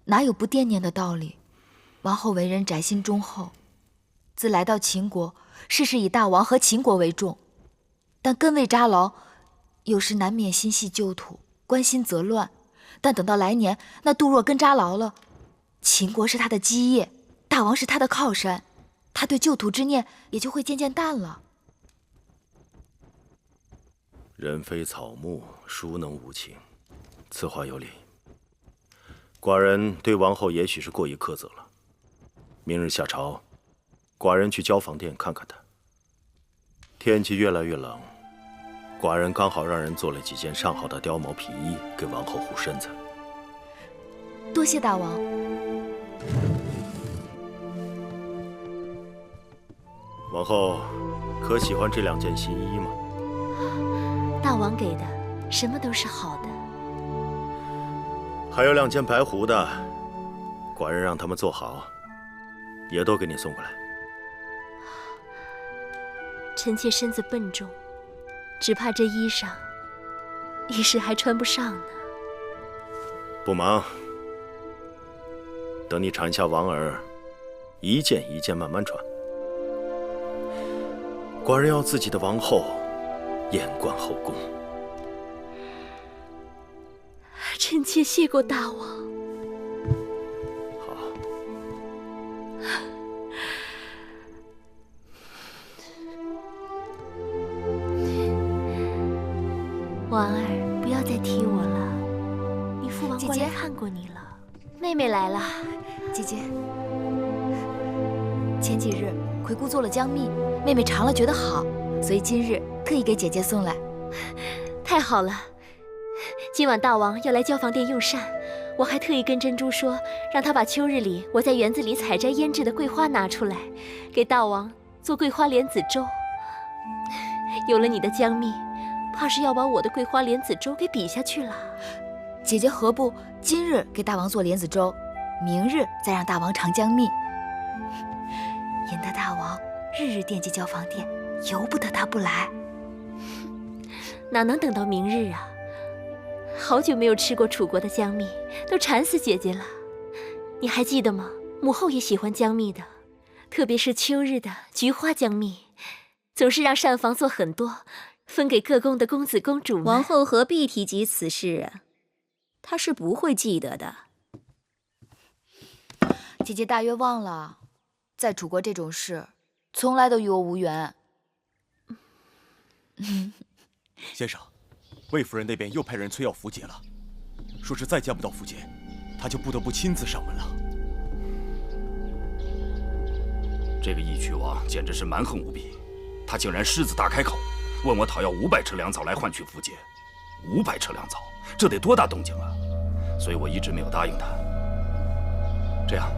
哪有不惦念的道理？王后为人宅心忠厚，自来到秦国，事事以大王和秦国为重，但根未扎牢，有时难免心系旧土，关心则乱。但等到来年，那杜若根扎牢了，秦国是他的基业，大王是他的靠山，他对旧土之念也就会渐渐淡了。人非草木，孰能无情？此话有理。寡人对王后也许是过于苛责了。明日下朝，寡人去交房殿看看她。天气越来越冷，寡人刚好让人做了几件上好的貂毛皮衣给王后护身子。多谢大王。王后可喜欢这2件新衣吗？大王给的，什么都是好的。还有2件白狐的，寡人让他们做好，也都给你送过来。臣妾身子笨重，只怕这衣裳一时还穿不上呢。不忙，等你产下王儿，一件一件慢慢穿。寡人要自己的王后艳冠后宫。臣妾谢过大王。好。王儿，不要再提我了。你父王过来看过你了。妹妹来了。姐姐，前几日葵姑做了姜蜜，妹妹尝了觉得好，所以今日特意给姐姐送来。太好了。今晚大王要来交房殿用膳，我还特意跟珍珠说，让她把秋日里我在园子里采摘腌制的桂花拿出来，给大王做桂花莲子粥。有了你的姜蜜，怕是要把我的桂花莲子粥给比下去了。姐姐何不今日给大王做莲子粥，明日再让大王尝姜蜜，引得大王日日惦记交房殿，由不得他不来。哪能等到明日啊？好久没有吃过楚国的姜蜜，都馋死姐姐了。你还记得吗？母后也喜欢姜蜜的，特别是秋日的菊花姜蜜，总是让膳房做很多，分给各宫的公子公主们。王后何必提及此事啊？她是不会记得的。姐姐大约忘了，在楚国这种事，从来都与我无缘。先生，魏夫人那边又派人催要符节了，说是再见不到符节，她就不得不亲自上门了。这个义渠王简直是蛮横无比，他竟然狮子大开口，问我讨要500车粮草来换取符节。500车粮草，这得多大动静啊！所以我一直没有答应他。这样，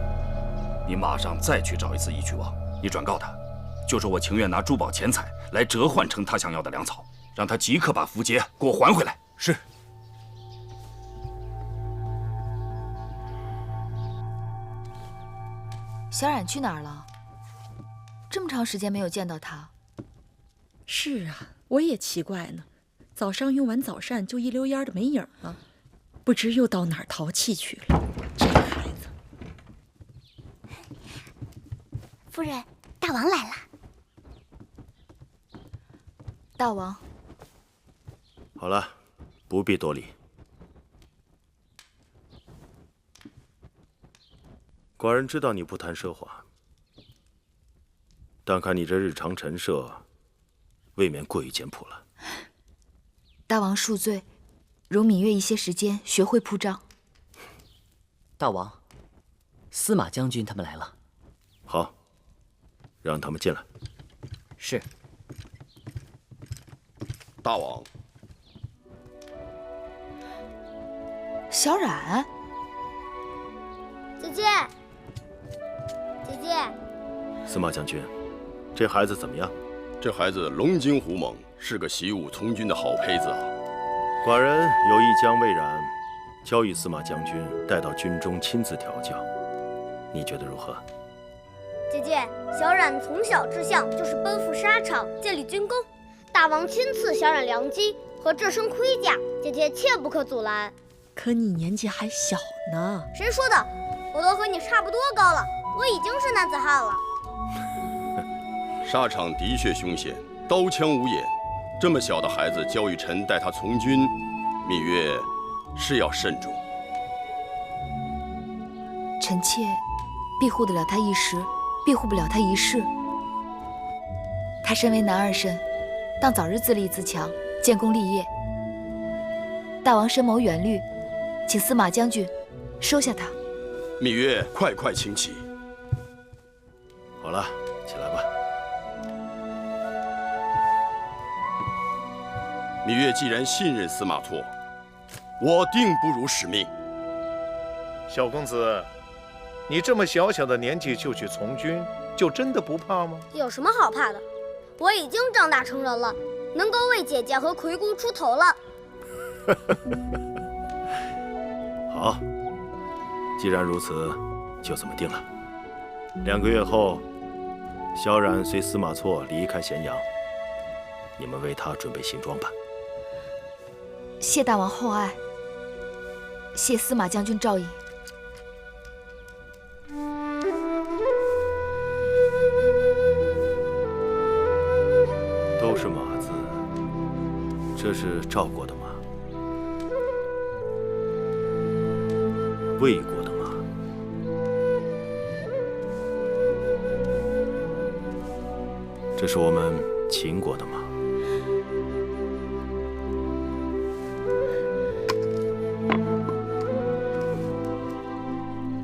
你马上再去找一次义渠王，你转告他，就说我情愿拿珠宝钱财来折换成他想要的粮草，让他即刻把符节给我还回来。是。小冉去哪儿了？这么长时间没有见到他。是啊，我也奇怪呢。早上用完早膳就一溜烟的没影了，不知又到哪儿淘气去了。这孩子。夫人，大王来了。大王。好了，不必多礼。寡人知道你不谈奢华，但看你这日常陈设，未免过于简朴了。大王恕罪，容芈月一些时间学会铺张。大王，司马将军他们来了。好，让他们进来。是。大王。小冉。姐姐，姐姐。司马将军，这孩子怎么样？这孩子龙精虎猛，是个习武从军的好胚子啊。寡人有意将魏冉交与司马将军，带到军中亲自调教。你觉得如何？姐姐，小冉从小志向就是奔赴沙场，建立军功。大王亲赐小冉良机和这身盔甲，姐姐切不可阻拦。可你年纪还小呢。谁说的？我都和你差不多高了，我已经是男子汉了。沙场的确凶险，刀枪无眼，这么小的孩子交与臣带他从军，芈月是要慎重。臣妾庇护得了他一时，庇护不了他一世。他身为男儿身，当早日自立自强，建功立业。大王深谋远虑，请司马将军收下他。芈月，快请起。好了，起来吧。芈月既然信任司马错，我定不辱使命。小公子，你这么小小的年纪就去从军，就真的不怕吗？有什么好怕的？我已经长大成人了，能够为姐姐和魁姑出头了。好，既然如此，就这么定了。2个月后，萧冉随司马错离开咸阳，你们为他准备行装吧。谢大王厚爱，谢司马将军照应。都是马字，这是赵国的马，魏国的马，这是我们秦国的马。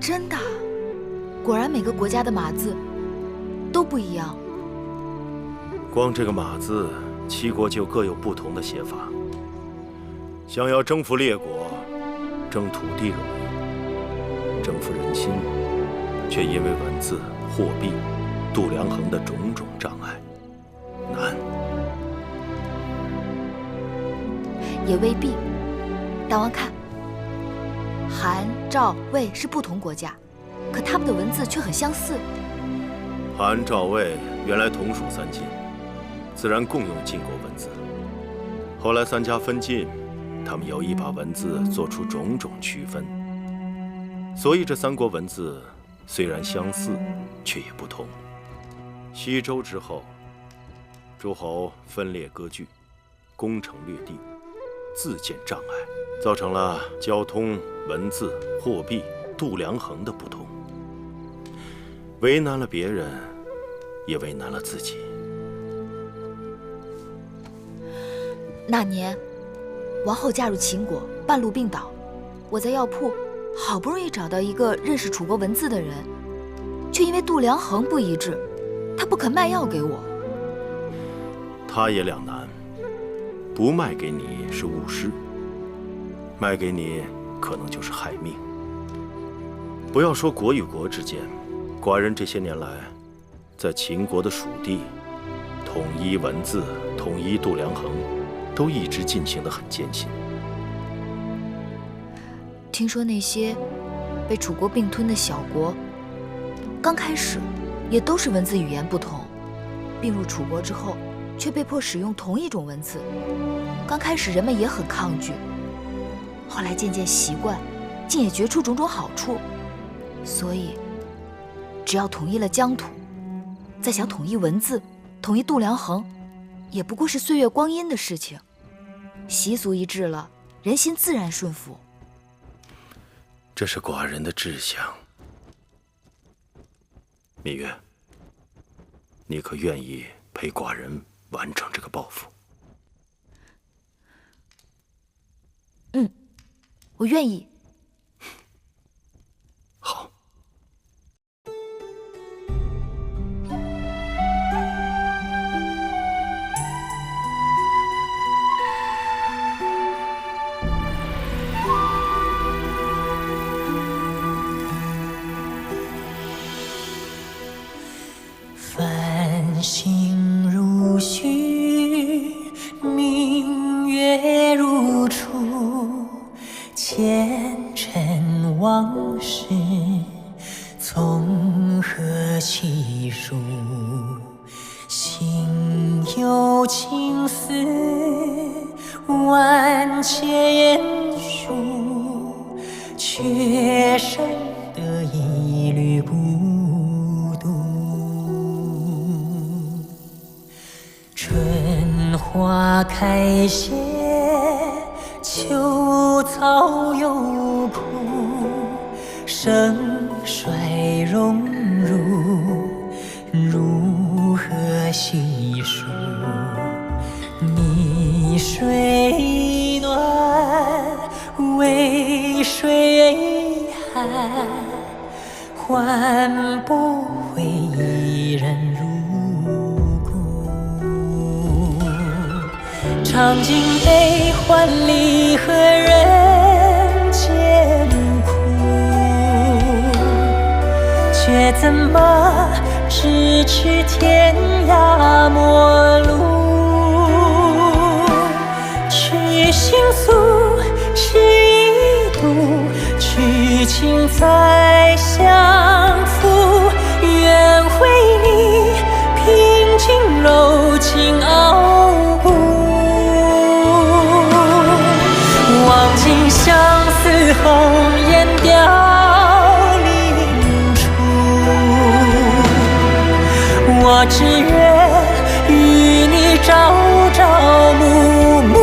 真的，果然每个国家的马字都不一样。光这个马字，7国就各有不同的写法。想要征服列国，征土地容易，征服人心，却因为文字、货币、度量衡的种种障碍，难。也未必。大王看，韩、赵、魏是不同国家，可他们的文字却很相似。韩、赵、魏原来同属3晋，自然共用晋国文字。后来3家分晋，他们有意把文字做出种种区分，所以这3国文字虽然相似，却也不同。西周之后，诸侯分裂割据，攻城略地，自建障碍，造成了交通、文字、货币、度量衡的不同，为难了别人，也为难了自己。那年，王后嫁入秦国，半路病倒，我在药铺好不容易找到一个认识楚国文字的人，却因为度量衡不一致，他不肯卖药给我。他也两难，不卖给你是误事，卖给你可能就是害命。不要说国与国之间，寡人这些年来，在秦国的属地，统一文字、统一度量衡，都一直进行得很艰辛。听说那些被楚国并吞的小国，刚开始也都是文字语言不同，并入楚国之后，却被迫使用同一种文字。刚开始人们也很抗拒，后来渐渐习惯，竟也觉出种种好处。所以，只要统一了疆土，再想统一文字、统一度量衡，也不过是岁月光阴的事情。习俗一致了，人心自然顺服。这是寡人的志向。芈月，你可愿意陪寡人完成这个抱负？我愿意。好。繁星如许，明月如初，前尘往事从何起数？心有情丝万千言书，却生得一缕孤独。春花开谢，秋草又枯，盛衰荣辱，如何细数？你水暖，为谁寒？换不回一人入骨。尝尽悲欢离合人间苦，却怎么咫尺天涯陌路？去心诉，是一度，去情再相负。愿为你平静柔情傲骨，望尽相思红颜凋零处。我只愿与你朝朝暮暮，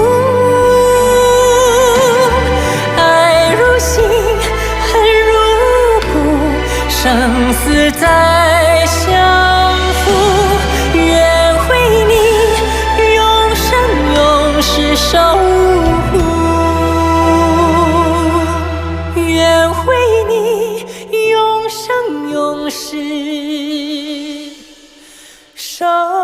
爱如心，恨如骨，生死再相负。愿为你永生永世守护，愿为你永生永世守护。